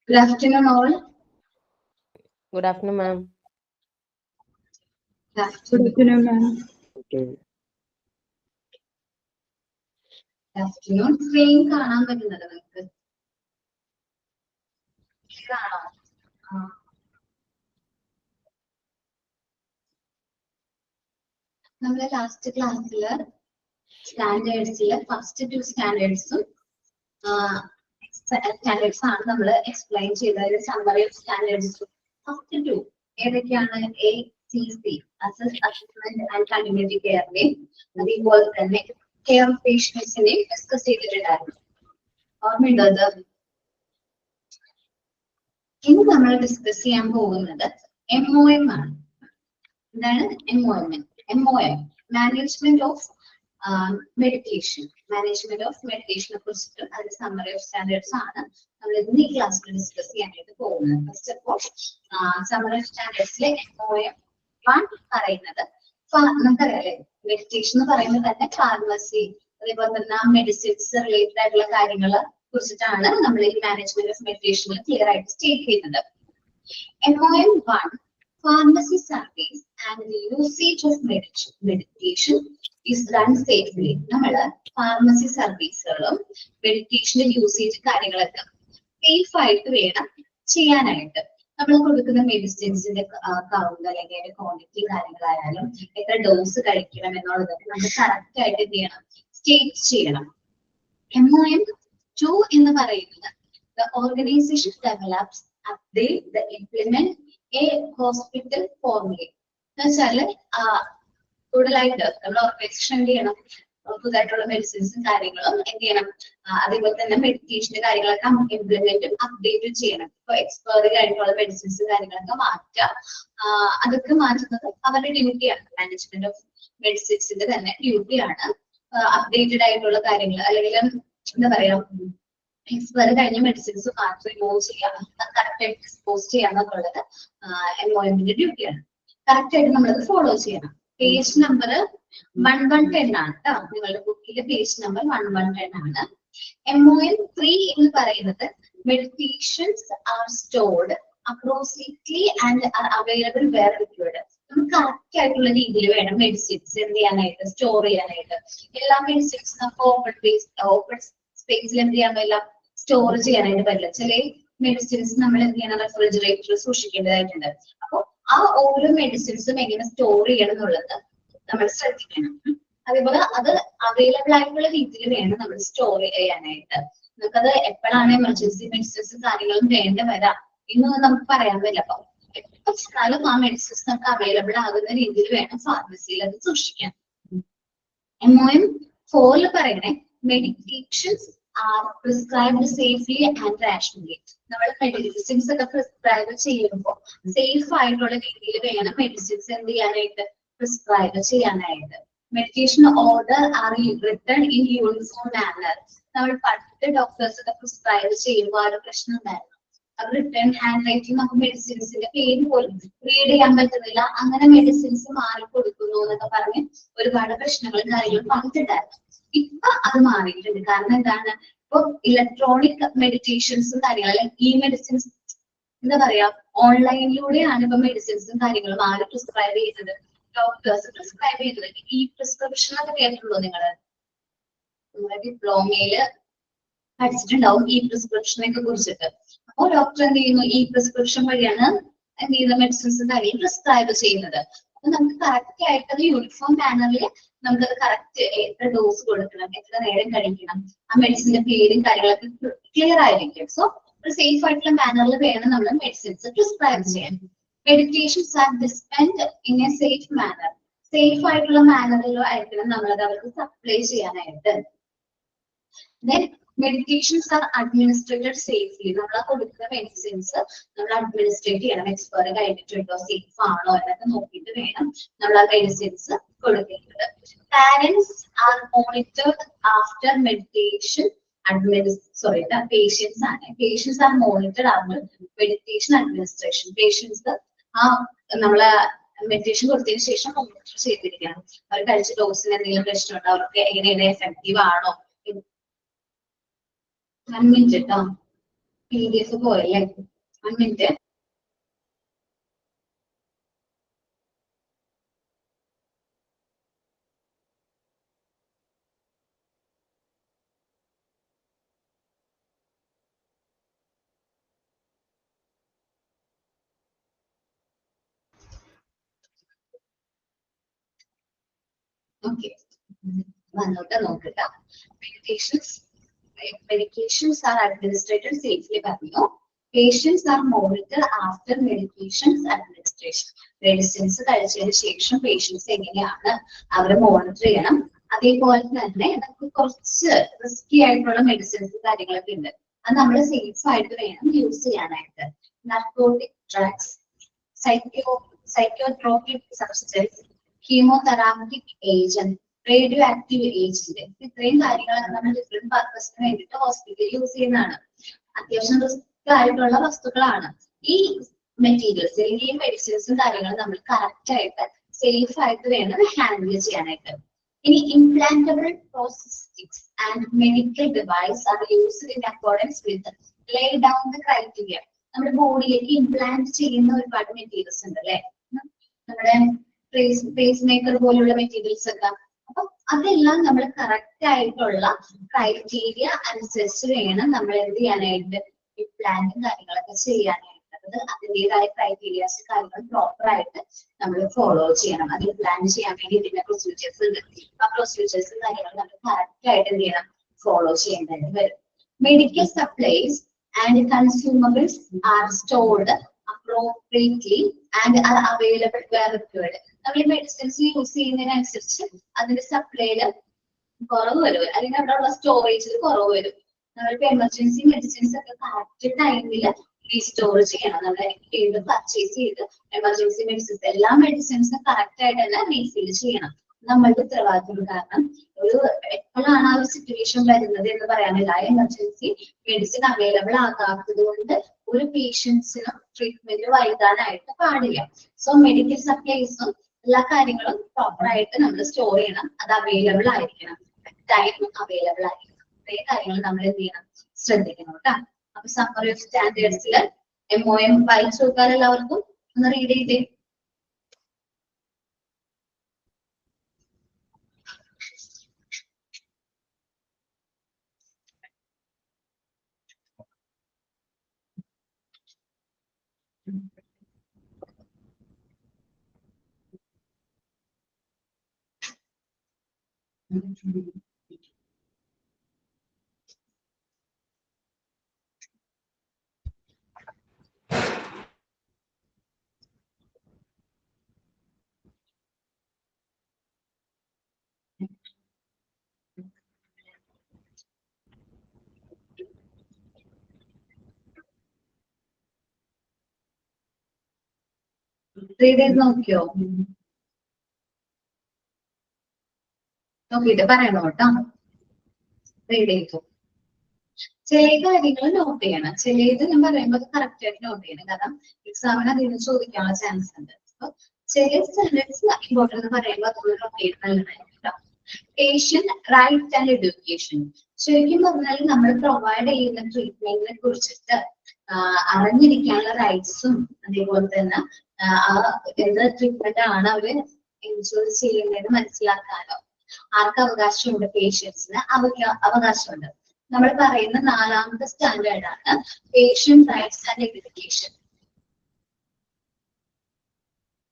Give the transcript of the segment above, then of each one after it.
Good afternoon, all. Good afternoon, ma'am. Good afternoon, ma'am. Okay. Good afternoon. Screen കാണാൻ പറ്റുന്നത് നിങ്ങൾക്ക് കാണാം. നമ്മളെ ലാസ്റ്റ് ക്ലാസ്സില് സ്റ്റാൻഡേർഡ്സിലെ ഫസ്റ്റ് 2 സ്റ്റാൻഡേർഡ്സും സ്റ്റാൻഡേർഡ്സ് ആണ് നമ്മൾ എക്സ്പ്ലെയിൻ ചെയ്തത്. സമ്മറി ഓഫ് സ്റ്റാൻഡേർഡ്സ് ഫസ്റ്റ് 2 ഏതൊക്കെയാണ്? ACC അസസ്മെന്റ് ആൻഡ് കമ്മ്യൂണിറ്റി കെയറിനെയും അതുപോലെ തന്നെ കെയർ ഓഫ് പേഷ്യൻസിനെയും ഡിസ്കസ് ചെയ്തിട്ടുണ്ടായിരുന്നു. ഓർമ്മയുണ്ടോ അത്? ഇന്ന് നമ്മൾ ഡിസ്കസ് ചെയ്യാൻ പോകുന്നത് MOM ആണ്. എന്താണ് MOM? Management of medication. Management of മെഡിക്കേഷനെ കുറിച്ചിട്ടും അതിന്റെ സമ്മറി ഓഫ് സ്റ്റാൻഡേർഡ്സ് ആണ് നമ്മൾ ഇന്ന് ഈ ക്ലാസ്സിൽ ഡിസ്കസ് ചെയ്യാനായിട്ട് പോകുന്നത്. First of all summary of സ്റ്റാൻഡേർഡ്സിലെ MOM 1 പറയുന്നത് നമുക്കറിയാലേ, മെഡിക്കേഷൻ എന്ന് പറയുന്നത് തന്നെ ഫാർമസി അതേപോലെ തന്നെ മെഡിസിൻസ് റിലേറ്റഡ് ആയിട്ടുള്ള കാര്യങ്ങളെ കുറിച്ചിട്ടാണ് നമ്മൾ ഈ മാനേജ്മെന്റ് ഓഫ് മെഡിക്കേഷനിൽ ക്ലിയർ ആയിട്ട് സ്റ്റേറ്റ് ചെയ്യുന്നത്. MOM 1 pharmacy service and the usage of medication is done safely. നമ്മള് ഫാർമസി സർവീസുകളും മെഡിക്കേഷന്റെ യൂസേജ് കാര്യങ്ങളൊക്കെ സേഫ് ആയിട്ട് വേണം ചെയ്യാനായിട്ട്. നമ്മൾ കൊടുക്കുന്ന മെഡിസിൻസിന്റെ കൗണ്ട് അല്ലെങ്കിൽ അതിന്റെ ക്വാണ്ടിറ്റി കാര്യങ്ങളായാലും എത്ര ഡോസ് കഴിക്കണം എന്നുള്ളതൊക്കെ നമുക്ക് കറക്റ്റ് ആയിട്ട് എന്ത് ചെയ്യണം? സ്റ്റേറ്റ് ചെയ്യണം. MOM 2 എന്ന് പറയുന്നത് the organization develops, update, the implement a hospital formula. എന്നുവെച്ചാല് കൂടുതലായിട്ട് നമ്മൾ ഓർഗനൈസേഷൻ എന്ത് ചെയ്യണം? പുതുതായിട്ടുള്ള മെഡിസിൻസും കാര്യങ്ങളും എന്ത് ചെയ്യണം? അതേപോലെ തന്നെ മെഡിക്കേഷന്റെ കാര്യങ്ങളൊക്കെ ഇംപ്ലിമെന്റും അപ്ഡേറ്റും ചെയ്യണം. ഇപ്പൊ എക്സ്പയറി ആയിട്ടുള്ള മെഡിസിൻസ് കാര്യങ്ങളൊക്കെ മാറ്റുക, അതൊക്കെ മാറ്റുന്നത് അവരുടെ ഡ്യൂട്ടിയാണ്. മാനേജ്മെന്റ് ഓഫ് മെഡിസിൻസിന്റെ തന്നെ ഡ്യൂട്ടിയാണ് അപ്ഡേറ്റഡ് ആയിട്ടുള്ള കാര്യങ്ങൾ അല്ലെങ്കിൽ എന്താ പറയാ എക്സ്പയറി കഴിഞ്ഞ മെഡിസിൻസ് മാത്രം റിമൂവ് ചെയ്യാം, കറക്റ്റ് ആയിട്ട് ഡിസ്പോസ് ചെയ്യാന്നുള്ളത് എംഒഎമ്മിന്റെ ഡ്യൂട്ടിയാണ്. കറക്റ്റ് ആയിട്ട് നമ്മളത് ഫോളോ ചെയ്യണം. പേജ് നമ്പർ 1110 ആണ് കേട്ടോ, നിങ്ങളുടെ ബുക്കിലെ പേജ് നമ്പർ 1110 ആണ്. MOM 3 എന്ന് പറയുന്നത് meditations R stored appropriately and are available where required. നമുക്ക് കറക്റ്റ് ആയിട്ടുള്ള രീതിയിൽ വേണം മെഡിസിൻസ് എന്ത് ചെയ്യാനായിട്ട്, സ്റ്റോർ ചെയ്യാനായിട്ട്. എല്ലാ മെഡിസിൻസ് നമുക്ക് ഓപ്പൺ സ്പേസിൽ എന്ത് ചെയ്യാൻ പറ്റില്ല, സ്റ്റോർ ചെയ്യാനായിട്ട് പറ്റില്ല. ചില മെഡിസിൻസ് നമ്മൾ എന്ത് ചെയ്യണം, റെഫ്രിജറേറ്ററിൽ സൂക്ഷിക്കേണ്ടതായിട്ടുണ്ട്. അപ്പോൾ ആ ഓരോ മെഡിസിൻസും എങ്ങനെ സ്റ്റോർ ചെയ്യണം എന്നുള്ളത് നമ്മൾ ശ്രദ്ധിക്കണം. അതേപോലെ അത് അവൈലബിൾ ആയിട്ടുള്ള രീതിയിൽ വേണം നമ്മൾ സ്റ്റോർ ചെയ്യാനായിട്ട്. നമുക്കത് എപ്പോഴാണ് എമർജൻസി മെഡിസിൻസ് കാര്യങ്ങളും വേണ്ട വരാം എന്നൊന്നും നമുക്ക് പറയാൻ പറ്റില്ല. അപ്പൊ എപ്പോ ചെന്നാലും ആ മെഡിസിൻസ് നമുക്ക് അവൈലബിൾ ആകുന്ന രീതിയിൽ വേണം ഫാർമസിയിൽ അത് സൂക്ഷിക്കാൻ. MOM 4 പറയണേ medications are prescribed safely and rationally. നമ്മൾ മെഡിസിൻസ് ഒക്കെ പ്രിസ്ക്രൈബ് ചെയ്യുമ്പോൾ സേഫ് ആയിട്ടുള്ള രീതിയിൽ വേണം മെഡിസിൻസ് എന്ത് ചെയ്യാനായിട്ട്, പ്രിസ്ക്രൈബ് ചെയ്യാനായിട്ട്. Medication order are written in uniform manner. നമ്മൾ പണ്ട് ഡോക്ടേഴ്സ് ഒക്കെ പ്രിസ്ക്രൈബ് ചെയ്യുമ്പോൾ ആ ഒരു പ്രശ്നം ഉണ്ടായിരുന്നു. റിട്ടേൺ ഹാൻഡ് റൈറ്റിംഗ് നമുക്ക് മെഡിസിൻസിന്റെ പേര് പോലും റീഡ് ചെയ്യാൻ പറ്റുന്നില്ല, അങ്ങനെ മെഡിസിൻസ് മാറി കൊടുക്കുന്നു എന്നൊക്കെ പറഞ്ഞ് ഒരുപാട് പ്രശ്നങ്ങളും കാര്യങ്ങളും പറഞ്ഞിട്ടുണ്ടായിരുന്നു. ഇപ്പൊ അത് മാറിയിട്ടുണ്ട്. കാരണം എന്താണ്, ഇപ്പൊ ഇലക്ട്രോണിക് മെഡിറ്റേഷൻസും കാര്യങ്ങളും അല്ലെങ്കിൽ ഈ മെഡിസിൻസ് എന്താ പറയാ, ഓൺലൈനിലൂടെയാണ് ഇപ്പൊ മെഡിസിൻസും കാര്യങ്ങളും ആര് പ്രിസ്ക്രൈബ് ചെയ്യുന്നത്, ഡോക്ടേഴ്സ് പ്രിസ്ക്രൈബ് ചെയ്യുന്നത്. ഈ പ്രിസ്ക്രിപ്ഷൻ ഒക്കെ കേട്ടിട്ടുണ്ടോ നിങ്ങള്? നിങ്ങളുടെ ഡിപ്ലോമയില് പഠിച്ചിട്ടുണ്ടാവും ഈ പ്രിസ്ക്രിപ്ഷനെ കുറിച്ചിട്ട്. അപ്പോൾ ഡോക്ടർ എന്ത് ചെയ്യുന്നു, ഈ പ്രിസ്ക്രിപ്ഷൻ വഴിയാണ് എന്ത് ചെയ്യുന്ന മെഡിസിൻസ് കാര്യം പ്രിസ്ക്രൈബ് ചെയ്യുന്നത്. അപ്പൊ നമുക്ക് കറക്റ്റ് ആയിട്ട് അത് യൂണിഫോം മാനറിൽ നമുക്കത് കറക്റ്റ് എത്ര ഡോസ് കൊടുക്കണം, എത്ര നേരം കഴിക്കണം, ആ മെഡിസിന്റെ പേരും കാര്യങ്ങളൊക്കെ ക്ലിയർ ആയിരിക്കും. സോ ഒരു സേഫ് ആയിട്ടുള്ള മാനറിൽ വേണം നമ്മൾ മെഡിസിൻസ് പ്രിസ്ക്രൈബ് ചെയ്യാൻ. Medications are dispensed in a safe manner. Safe ആയിട്ടുള്ള മാനറിലോ ആയിരിക്കണം നമ്മളത് അവർക്ക് സപ്ലൈ ചെയ്യാനായിട്ട്. Then medications are administered safely. നമ്മൾ ആ കൊടുക്കുന്ന മെഡിസിൻസ് നമ്മൾ അഡ്മിനിസ്ട്രേറ്റ് ചെയ്യണം. എക്സ്പയറി കഴിഞ്ഞിട്ടുണ്ടോ, സേഫ് ആണോ എന്നൊക്കെ നോക്കിയിട്ട് വേണം നമ്മൾ ആ മെഡിസിൻസ് കൊടുക്കേണ്ടത്. Patients are monitored after medication patients ആണ്. Patients are monitored after medication administration. Patients ആ നമ്മളെ മെഡിറ്റേഷൻ കൊടുത്തതിന് ശേഷം മോണിറ്റർ ചെയ്തിരിക്കണം. അവർ കഴിച്ച ഡോസിന് എന്തെങ്കിലും പ്രശ്നമുണ്ടോ, അവർക്ക് എങ്ങനെയാണ് എഫക്റ്റീവ് ആണോ. 1 minute കേട്ടോ, PDF പോയല്ലേ, 1 minute. ഓക്കെ, വന്നോട്ടെ നോക്കട്ടോ. Medications are administered safely പറഞ്ഞു. Patients are monitored after medications administration. Medicines കഴിച്ചതിന് ശേഷം പേഷ്യൻസ് എങ്ങനെയാണ് അവരെ മോണിറ്റർ ചെയ്യണം. അതേപോലെ തന്നെ നമുക്ക് കുറച്ച് റിസ്കി ആയിട്ടുള്ള മെഡിസിൻസ് കാര്യങ്ങളൊക്കെ ഉണ്ട്, അത് നമ്മൾ സേഫ് ആയിട്ട് വേണം യൂസ് ചെയ്യാനായിട്ട്. Narcotic drugs, psychotropic substance, chemotherapeutic agent, radio active agent, ഇത്രയും കാര്യങ്ങളൊക്കെ നമ്മൾ ഡിഫറെന്റ് പർപ്പസിന് വേണ്ടിയിട്ട് ഹോസ്പിറ്റലിൽ യൂസ് ചെയ്യുന്നതാണ്. അത്യാവശ്യം റിസ്ക് ആയിട്ടുള്ള വസ്തുക്കളാണ് ഈ മെറ്റീരിയൽസ്, അല്ലെങ്കിൽ ഈ മെഡിസിൻസും കാര്യങ്ങളും നമ്മൾ കറക്റ്റ് ആയിട്ട് സേഫ് ആയിട്ട് വേണം ഹാൻഡിൽ ചെയ്യാനായിട്ട്. ഇനി implantable prosthetics and medical device are used in accordance with lay down the criteria. നമ്മുടെ ബോഡിയിലേക്ക് ഇംപ്ലാന്റ് ചെയ്യുന്ന ഒരുപാട് മെറ്റീരിയൽസ് ഉണ്ട് അല്ലെ, നമ്മുടെ പേസ് മേക്കർ പോലുള്ള മെറ്റീരിയൽസ് ഒക്കെ. അപ്പൊ അതെല്ലാം നമ്മൾ കറക്റ്റ് ആയിട്ടുള്ള ക്രൈറ്റീരിയ അനുസരിച്ച് വേണം നമ്മൾ എന്ത് ചെയ്യാനായിട്ട്, ഇംപ്ലാന്റും കാര്യങ്ങളൊക്കെ ചെയ്യാനായിട്ട്. അത് അതിൻ്റെതായ ക്രൈറ്റീരിയാസ് കാര്യങ്ങൾ പ്രോപ്പർ ആയിട്ട് നമ്മൾ ഫോളോ ചെയ്യണം. അത് പ്ലാൻ ചെയ്യാൻ വേണ്ടി ഇതിന്റെ പ്രൊസീജിയേഴ്സ് ഉണ്ട്. ആ പ്രൊസീജിയേഴ്സും കാര്യങ്ങളും നമ്മൾ കറക്റ്റ് ആയിട്ട് എന്ത് ചെയ്യണം, ഫോളോ ചെയ്യേണ്ടതായിട്ട് വരും. Medical supplies and consumables R stored appropriately and are available where required. നമ്മൾ മെഡിസിൻസ് യൂസ് ചെയ്യുന്നതിനനുസരിച്ച് അതിന്റെ സപ്ലൈയില് കുറവ് വരും, അല്ലെങ്കിൽ അവിടെ ഉള്ള സ്റ്റോറേജിൽ കുറവ് വരും. നമ്മളിപ്പോ എമർജൻസി മെഡിസിൻസ് ഒക്കെ കറക്റ്റ് ടൈമിൽ റീസ്റ്റോർ ചെയ്യണം. നമ്മൾ വീണ്ടും പർച്ചേസ് ചെയ്ത് എമർജൻസി മെഡിസിൻസ് എല്ലാ മെഡിസിൻസും കറക്റ്റ് ആയിട്ട് തന്നെ റീഫിൽ ചെയ്യണം. നമ്മളുടെ ഉത്തരവാദിത്വം. കാരണം ഒരു എപ്പോഴാണ് ആ ഒരു സിറ്റുവേഷൻ വരുന്നത് എന്ന് പറയാനില്ല. എമർജൻസി മെഡിസിൻ അവൈലബിൾ ആകാത്തത് കൊണ്ട് ഒരു പേഷ്യൻസിനും ട്രീറ്റ്മെന്റ് വൈകാനായിട്ട് പാടില്ല. സോ മെഡിക്കൽ സപ്ലൈസും എല്ലാ കാര്യങ്ങളും പ്രോപ്പർ ആയിട്ട് നമ്മൾ സ്റ്റോർ ചെയ്യണം. അത് അവൈലബിൾ ആയിരിക്കണം, ടൈം അവൈലബിൾ ആയിരിക്കണം. ഇത്രയും കാര്യങ്ങൾ നമ്മൾ എന്ത് ചെയ്യണം, ശ്രദ്ധിക്കണം കേട്ടോ. അപ്പൊ സമ്മറി ഓഫ് സ്റ്റാൻഡേർഡ്സിൽ MOM വായിച്ചു നോക്കാൻ എല്ലാവർക്കും ഒന്ന് റീഡ് ചെയ്തേ. റീഡ് ചെയ്ത് നോക്കിയോ? നോക്കിയിട്ട് പറയണോ കേട്ടോ. റീഡ് ചെയ്തു. ചില കാര്യങ്ങൾ നോട്ട് ചെയ്യണം, ചിലത് ഞാൻ പറയുമ്പോൾ കറക്റ്റ് ആയിട്ട് നോട്ട് ചെയ്യണം. കാരണം എക്സാമിന് അതിന് ചോദിക്കാനുള്ള ചാൻസ് ഉണ്ട്. അപ്പൊ ചില സ്റ്റാൻഡേർഡ്സ് ഇമ്പോർട്ടൻ്റ് എന്ന് പറയുമ്പോൾ അതുകൊണ്ട് നോട്ട് ചെയ്യുന്നത് നല്ലതായിരിക്കും. Patient right and education. ശരിക്കും പറഞ്ഞാൽ നമ്മൾ പ്രൊവൈഡ് ചെയ്യുന്ന ട്രീറ്റ്മെന്റിനെ കുറിച്ചിട്ട് അറിഞ്ഞിരിക്കാനുള്ള റൈറ്റ്സും അതേപോലെ തന്നെ എന്ത് ട്രീറ്റ്മെന്റ് ആണ് അവര് എൻജോയ് ചെയ്യുന്നതെന്ന് മനസ്സിലാക്കാനോ ആർക്ക് അവകാശമുണ്ട്? പേഷ്യൻസിന് അവകാശമുണ്ട്. നമ്മൾ പറയുന്ന 4ാമത്തെ സ്റ്റാൻഡേർഡ് ആണ് patient rights and education.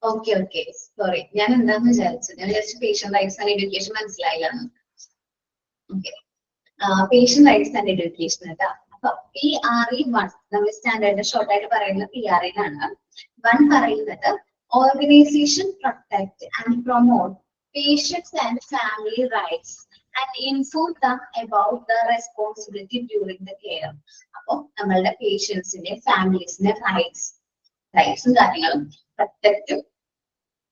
Okay sorry, ഞാൻ എന്താന്ന് വിചാരിച്ചു, ഞാൻ വിചാരിച്ചു പേഷ്യന്റ് റൈറ്റ്സ് ആൻഡ് എഡ്യൂക്കേഷൻ മനസ്സിലായില്ല. Okay, patient rights and education കേട്ടോ. അപ്പൊ PRE1 നമ്മൾ സ്റ്റാൻഡേർഡിന്റെ ഷോർട്ട് ആയിട്ട് പറയുന്ന PRE ആണ്. 1 പറയുന്നത് organisation protect and promote patients and family rights and inform them about the responsibility during the care. അപ്പൊ നമ്മളുടെ പേഷ്യൻസിന്റെ ഫാമിലീസിന്റെ റൈറ്റ്സും കാര്യങ്ങളും പ്രൊട്ടക്റ്റും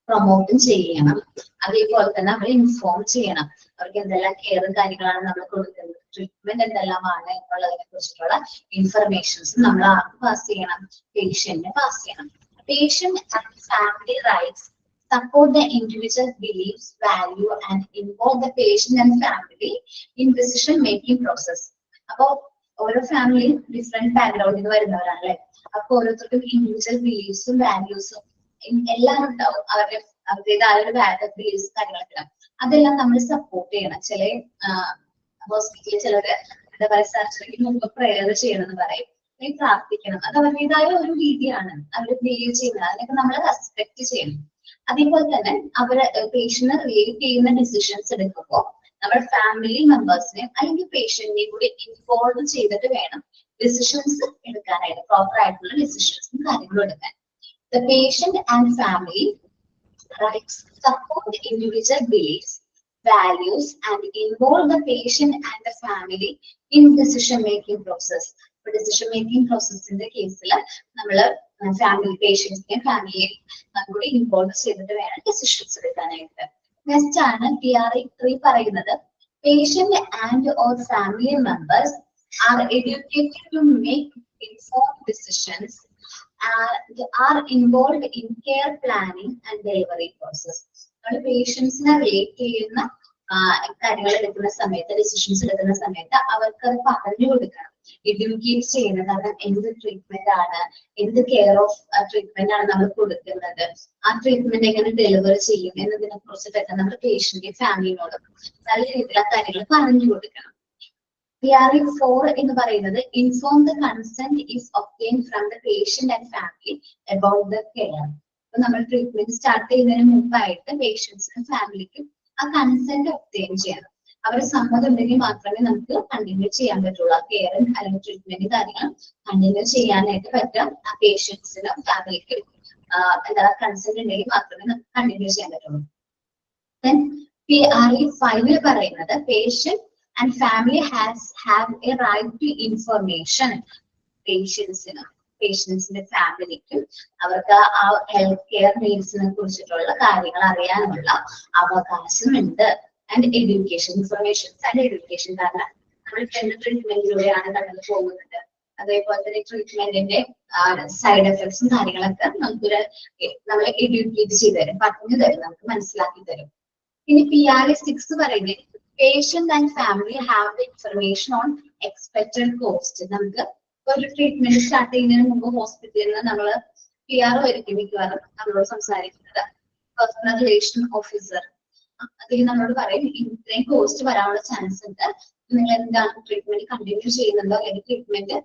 പ്രൊമോട്ടും ചെയ്യണം. അതേപോലെ തന്നെ അവരെ ഇൻഫോം ചെയ്യണം. അവർക്ക് എന്തെല്ലാം കെയറും കാര്യങ്ങളാണ് നമ്മൾ കൊടുക്കുന്നത്, ട്രീറ്റ്മെന്റ് എന്തെല്ലാമാണ് എന്നുള്ളതിനെ കുറിച്ചിട്ടുള്ള ഇൻഫർമേഷൻസ് നമ്മൾ ആർക്ക് പാസ് ചെയ്യണം? പേഷ്യന്റിനെ പാസ് ചെയ്യണം. Patient and family rights support the individual beliefs, value and involve the patient and family in decision making process. അപ്പൊ ഓരോ ഫാമിലിയും ഡിഫറെന്റ് ബാക്ക്ഗ്രൗണ്ടിൽ നിന്ന് വരുന്നവരാണല്ലേ. അപ്പൊ ഓരോരുത്തർക്കും ഇൻഡിവിജ്വൽ ബിലീഫ്സും വാല്യൂസും എല്ലാം ഉണ്ടാവും. അവരുടേതായ ഒരു ബിലീഫ്സ് കാര്യങ്ങളൊക്കെ ഉണ്ടാവും. അതെല്ലാം നമ്മൾ സപ്പോർട്ട് ചെയ്യണം. ചില ഹോസ്പിറ്റലിൽ ചിലര് എന്താ പറയുക, സർജറിക്ക് മുമ്പ് പ്രയർ ചെയ്യണമെന്ന് പറയും, പ്രാർത്ഥിക്കണം. അത് അവരുടേതായ ഒരു രീതിയാണ്, അവർ ബിലീവ് ചെയ്യുന്നത്. അതിനൊക്കെ നമ്മൾ റെസ്പെക്ട് ചെയ്യണം. അതേപോലെ തന്നെ അവര് പേഷ്യന്റ് റിലേറ്റ് ചെയ്യുന്ന ഡിസിഷൻസ് എടുക്കുമ്പോൾ നമ്മുടെ ഫാമിലി മെമ്പേഴ്സിനെ അല്ലെങ്കിൽ പേഷ്യന്റിനെയും കൂടി ഇൻവോൾവ് ചെയ്തിട്ട് വേണം ഡിസിഷൻസ് എടുക്കാനായിട്ട്, പ്രോപ്പർ ആയിട്ടുള്ള ഡിസിഷൻസും കാര്യങ്ങളും എടുക്കാൻ. The patient and family rights support the individual beliefs, values and involve the patient and the family in decision making process. Decision making പ്രോസസ്സിന്റെ കേസിൽ നമ്മള് പേഷ്യൻസിനെയും ഫാമിലിയെയും കൂടി ഇൻവോൾവ് ചെയ്തിട്ട് വേണം ഡിസിഷൻസ് എടുക്കാനായിട്ട്. നെക്സ്റ്റ് ആണ് PRE3 പറയുന്നത് patient and or family members are educated to make informed decisions and are involved in care planning and delivery process. നമ്മൾ പേഷ്യൻസിനെ റിലേറ്റ് ചെയ്യുന്ന കാര്യങ്ങൾ എടുക്കുന്ന സമയത്ത്, ഡിസിഷൻസ് എടുക്കുന്ന സമയത്ത് അവർക്ക് അത് പറഞ്ഞു കൊടുക്കണം, എഡ്യൂക്കേറ്റ് ചെയ്യണം. കാരണം എന്ത് ട്രീറ്റ്മെന്റ് ആണ്, എന്ത് കെയർ ഓഫ് ട്രീറ്റ്മെന്റ് ആണ് നമ്മൾ കൊടുക്കുന്നത്, ആ ട്രീറ്റ്മെന്റ് എങ്ങനെ ഡെലിവർ ചെയ്യും എന്നതിനെ കുറിച്ചിട്ടൊക്കെ നമ്മൾ പേഷ്യന്റ് ഫാമിലിനോട് നല്ല രീതിയിലുള്ള കാര്യങ്ങൾ പറഞ്ഞു കൊടുക്കണം. PRE4 എന്ന് പറയുന്നത് inform the consent is obtained from the patient and family about the care. അപ്പൊ നമ്മൾ ട്രീറ്റ്മെന്റ് സ്റ്റാർട്ട് ചെയ്യുന്നതിന് മുമ്പായിട്ട് പേഷ്യൻസിനും ഫാമിലിക്കും ആ കൺസെന്റ് ഒബ്റ്റെയിൻ ചെയ്യണം. അവർ സമ്മതം ഉണ്ടെങ്കിൽ മാത്രമേ നമുക്ക് കണ്ടിന്യൂ ചെയ്യാൻ പറ്റുള്ളൂ. ആ കെയർ അല്ലെങ്കിൽ ട്രീറ്റ്മെന്റ് കാര്യങ്ങൾ കണ്ടിന്യൂ ചെയ്യാനായിട്ട് പറ്റാം. ആ പേഷ്യൻസിനും ഫാമിലിക്കും എന്താ കൺസെന്റ് ഉണ്ടെങ്കിൽ മാത്രമേ നമുക്ക് കണ്ടിന്യൂ ചെയ്യാൻ പറ്റുള്ളൂ. Then PRE5 പറയുന്നത് patient and family have a right to information. പേഷ്യൻസിന് പേഷ്യൻസിന്റെ ഫാമിലിക്കും അവർക്ക് ആ ഹെൽത്ത് കെയർ നീഡ്സിനെ കുറിച്ചിട്ടുള്ള കാര്യങ്ങൾ അറിയാനുള്ള അവകാശമുണ്ട്. And education, informations and education. കാരണം നമ്മൾ ട്രീറ്റ്മെന്റിലൂടെയാണ് കടന്നു പോകുന്നത്. അതേപോലെ തന്നെ ട്രീറ്റ്മെന്റിന്റെ സൈഡ് എഫക്ട്സും കാര്യങ്ങളൊക്കെ നമ്മളെ എഡ്യൂക്കേറ്റ് ചെയ്ത് തരും, പറഞ്ഞു തരും, നമുക്ക് മനസ്സിലാക്കി തരും. ഇനി PRA6 പറയുന്നത് patient and family have the information on expected cost. നമുക്ക് ഒരു ട്രീറ്റ്മെന്റ് സ്റ്റാർട്ട് ചെയ്യുന്നതിന് മുമ്പ് ഹോസ്പിറ്റലിൽ നിന്ന് നമ്മൾ PRO ആയിരിക്കും മിക്കവാറും നമ്മളോട് സംസാരിക്കുന്നത്, പേഴ്സണൽ റിലേഷൻ ഓഫീസർ. അതിൽ നമ്മളോട് പറയും ഇത്രയും കോസ്റ്റ് വരാനുള്ള ചാൻസ് ഉണ്ട്, നിങ്ങൾ എന്താണ് ട്രീറ്റ്മെന്റ് കണ്ടിന്യൂ ചെയ്യുന്നുണ്ടോ, അല്ലെങ്കിൽ ട്രീറ്റ്മെന്റ്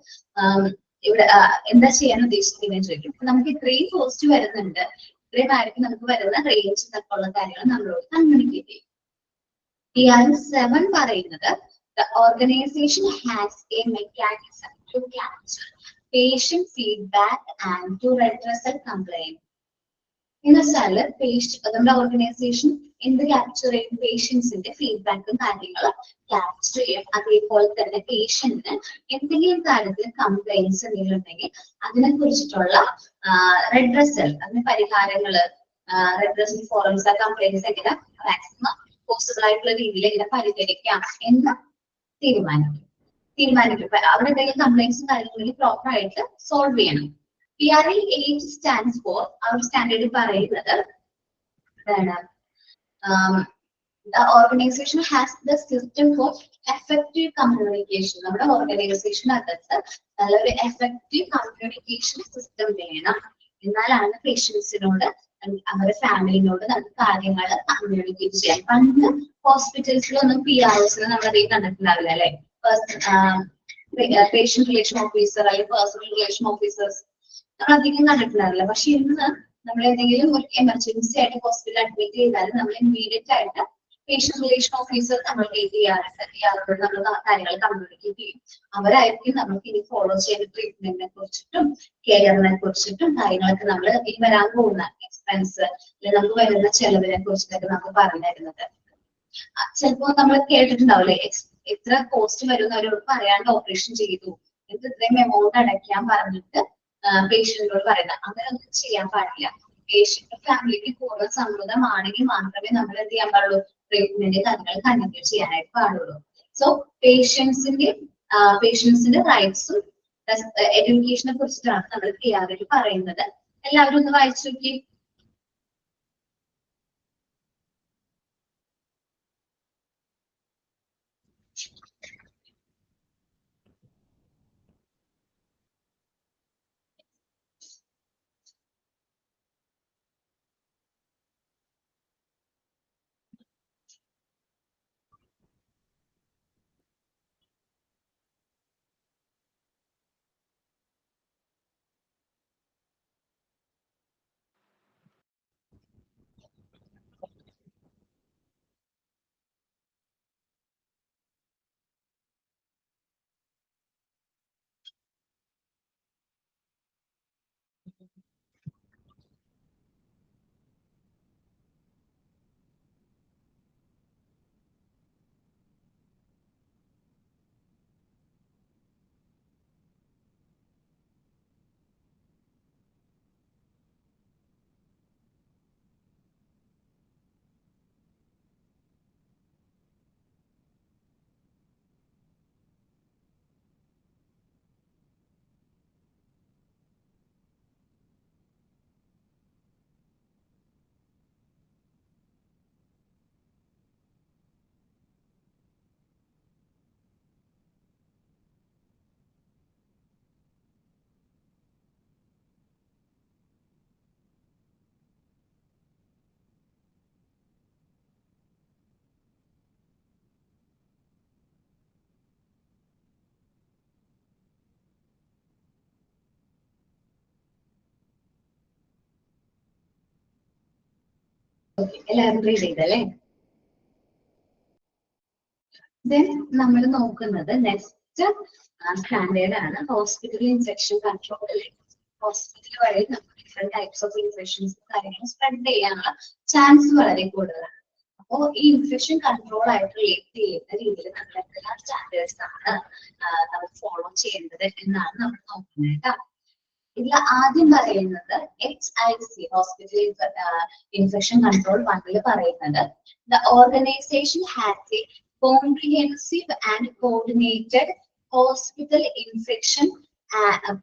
ഇവിടെ എന്താ ചെയ്യാൻ ഉദ്ദേശിക്കുന്നത് ചോദിക്കും. അപ്പൊ നമുക്ക് ഇത്രയും കോസ്റ്റ് വരുന്നുണ്ട്, ഇത്രയും ആയിരിക്കും നമുക്ക് വരുന്ന റേഞ്ച് എന്നൊക്കെ ഉള്ള കാര്യങ്ങൾ നമ്മളോട് കമ്മ്യൂണിക്കേറ്റ് ചെയ്യും. PRA7 പറയുന്നത് the organization has a mechanism to capture patient feedback and to redress a complaint. എന്ന് വെച്ചാല് നമ്മുടെ ഓർഗനൈസേഷൻ എന്ത് ക്യാപ്ചർ ചെയ്യും, പേഷ്യൻസിന്റെ ഫീഡ്ബാക്കും കാര്യങ്ങളും ക്യാപ്ചർ ചെയ്യും. അതേപോലെ തന്നെ പേഷ്യന്റിന് എന്തെങ്കിലും കാര്യത്തിൽ കംപ്ലൈൻസ് എന്തെങ്കിലും ഉണ്ടെങ്കിൽ അതിനെ കുറിച്ചിട്ടുള്ള റെഡ്രസൽ, അതിന് പരിഹാരങ്ങള്, റെഡ്രസൽ ഫോറംസ്, കംപ്ലൈൻസ് എങ്ങനെ മാക്സിമം പോസിബിൾ ആയിട്ടുള്ള രീതിയിൽ എങ്ങനെ പരിഹരിക്കാം എന്ന് തീരുമാനിക്കും. അവിടെ എന്തെങ്കിലും കംപ്ലൈൻസും കാര്യങ്ങളും പ്രോപ്പർ ആയിട്ട് സോൾവ് ചെയ്യണം. PRA8 സ്റ്റാൻഡ്സ് ഫോർ, ആ ഒരു സ്റ്റാൻഡേർഡിൽ പറയുന്നത് എന്താണ്, the organization has the system for effective communication. നമ്മുടെ ഓർഗനൈസേഷനകത്ത് നല്ലൊരു എഫക്റ്റീവ് കമ്മ്യൂണിക്കേഷൻ സിസ്റ്റം വേണം, എന്നാലാണ് പേഷ്യൻസിനോട് അവരുടെ ഫാമിലിനോട് നമുക്ക് കാര്യങ്ങൾ കമ്മ്യൂണിക്കേറ്റ് ചെയ്യാം. പണ്ട് ഹോസ്പിറ്റൽസിലൊന്നും PROസിനെ നമ്മളധികം കണ്ടിട്ടുണ്ടാവില്ല അല്ലെ, പേഷ്യന്റ് റിലേഷൻ ഓഫീസർ അല്ലെങ്കിൽ പേഴ്സണൽ റിലേഷൻ ഓഫീസേഴ്സ് നമ്മൾ അധികം കണ്ടിട്ടുണ്ടാവില്ല. പക്ഷെ ഇന്ന് നമ്മൾ എന്തെങ്കിലും ഒരു എമർജൻസി ആയിട്ട് ഹോസ്പിറ്റലിൽ അഡ്മിറ്റ് ചെയ്താൽ നമ്മൾ ഇമ്മീഡിയറ്റ് ആയിട്ട് പേഷ്യന്റ് റിലേഷൻ ഓഫീസർ നമ്മൾ മീറ്റ് ചെയ്യാറുണ്ട്. ഇയാളോട് നമ്മൾ കാര്യങ്ങൾ കമ്മ്യൂണിക്കേറ്റ് ചെയ്യും. അവരായിരിക്കും നമുക്ക് ഇനി ഫോളോ ചെയ്യുന്ന ട്രീറ്റ്മെന്റിനെ കുറിച്ചിട്ടും കെയറിനെ കുറിച്ചിട്ടും കാര്യങ്ങളൊക്കെ നമ്മൾ ഇനി വരാൻ പോകുന്ന എക്സ്പെൻസ് അല്ലെങ്കിൽ നമുക്ക് വരുന്ന ചെലവിനെ കുറിച്ചിട്ടൊക്കെ നമുക്ക് പറഞ്ഞു തരുന്നത്. ചിലപ്പോ നമ്മൾ കേട്ടിട്ടുണ്ടാവില്ലേ, എത്ര കോസ്റ്റ് വരുന്ന അവരോട് പറയാണ്ട് ഓപ്പറേഷൻ ചെയ്തു, ഇത് ഇത്രയും എമൗണ്ട് അടയ്ക്കാൻ പറഞ്ഞിട്ട് പേഷ്യന്റിനോട് പറയുന്നത്. അങ്ങനെ ഒന്നും ചെയ്യാൻ പാടില്ല. പേഷ്യന്റ് ഫാമിലിക്ക് കൂടുതൽ സമ്മതമാണെങ്കിൽ മാത്രമേ നമ്മൾ എന്ത് ചെയ്യാൻ പാടുള്ളൂ, ട്രീറ്റ്മെന്റ് കാര്യങ്ങൾ കണ്ടിന്യൂ ചെയ്യാനായിട്ട് പാടുള്ളൂ. സോ പേഷ്യൻസിന്റെ റൈറ്റ്സും എഡ്യൂക്കേഷനെ കുറിച്ചിട്ടാണ് നമ്മൾ PRAയിൽ പറയുന്നത്. എല്ലാവരും ഒന്ന് വായിച്ചു നോക്കി. എല്ലാവരും റീഡ് ചെയ്തല്ലേ? ദെൻ നമ്മൾ നോക്കുന്നത് നെക്സ്റ്റ് സ്റ്റാൻഡേർഡ് ആണ്, ഹോസ്പിറ്റൽ ഇൻഫെക്ഷൻ കൺട്രോൾ. ഹോസ്പിറ്റൽ വഴി നമുക്ക് ഡിഫറെന്റ് ടൈപ്സ് ഓഫ് ഇൻഫെക്ഷൻസ് കാര്യങ്ങൾ സ്പ്രെഡ് ചെയ്യാനുള്ള ചാൻസ് വളരെ കൂടുതലാണ്. അപ്പോൾ ഈ ഇൻഫെക്ഷൻ കൺട്രോൾ ആയിട്ട് റിലേറ്റ് ചെയ്യുന്ന രീതിയിൽ നമ്മൾ എന്തെല്ലാം സ്റ്റാൻഡേർഡ്സ് ആണ് നമ്മൾ ഫോളോ ചെയ്യേണ്ടത് എന്നാണ് നമ്മൾ നോക്കുന്നത് കേട്ടോ. ഇതിൽ ആദ്യം പറയുന്നത് HIC ഹോസ്പിറ്റൽ ഇൻഫെക്ഷൻ കൺട്രോൾ 1 പറയുന്നത് the organization has a comprehensive and coordinated hospital infection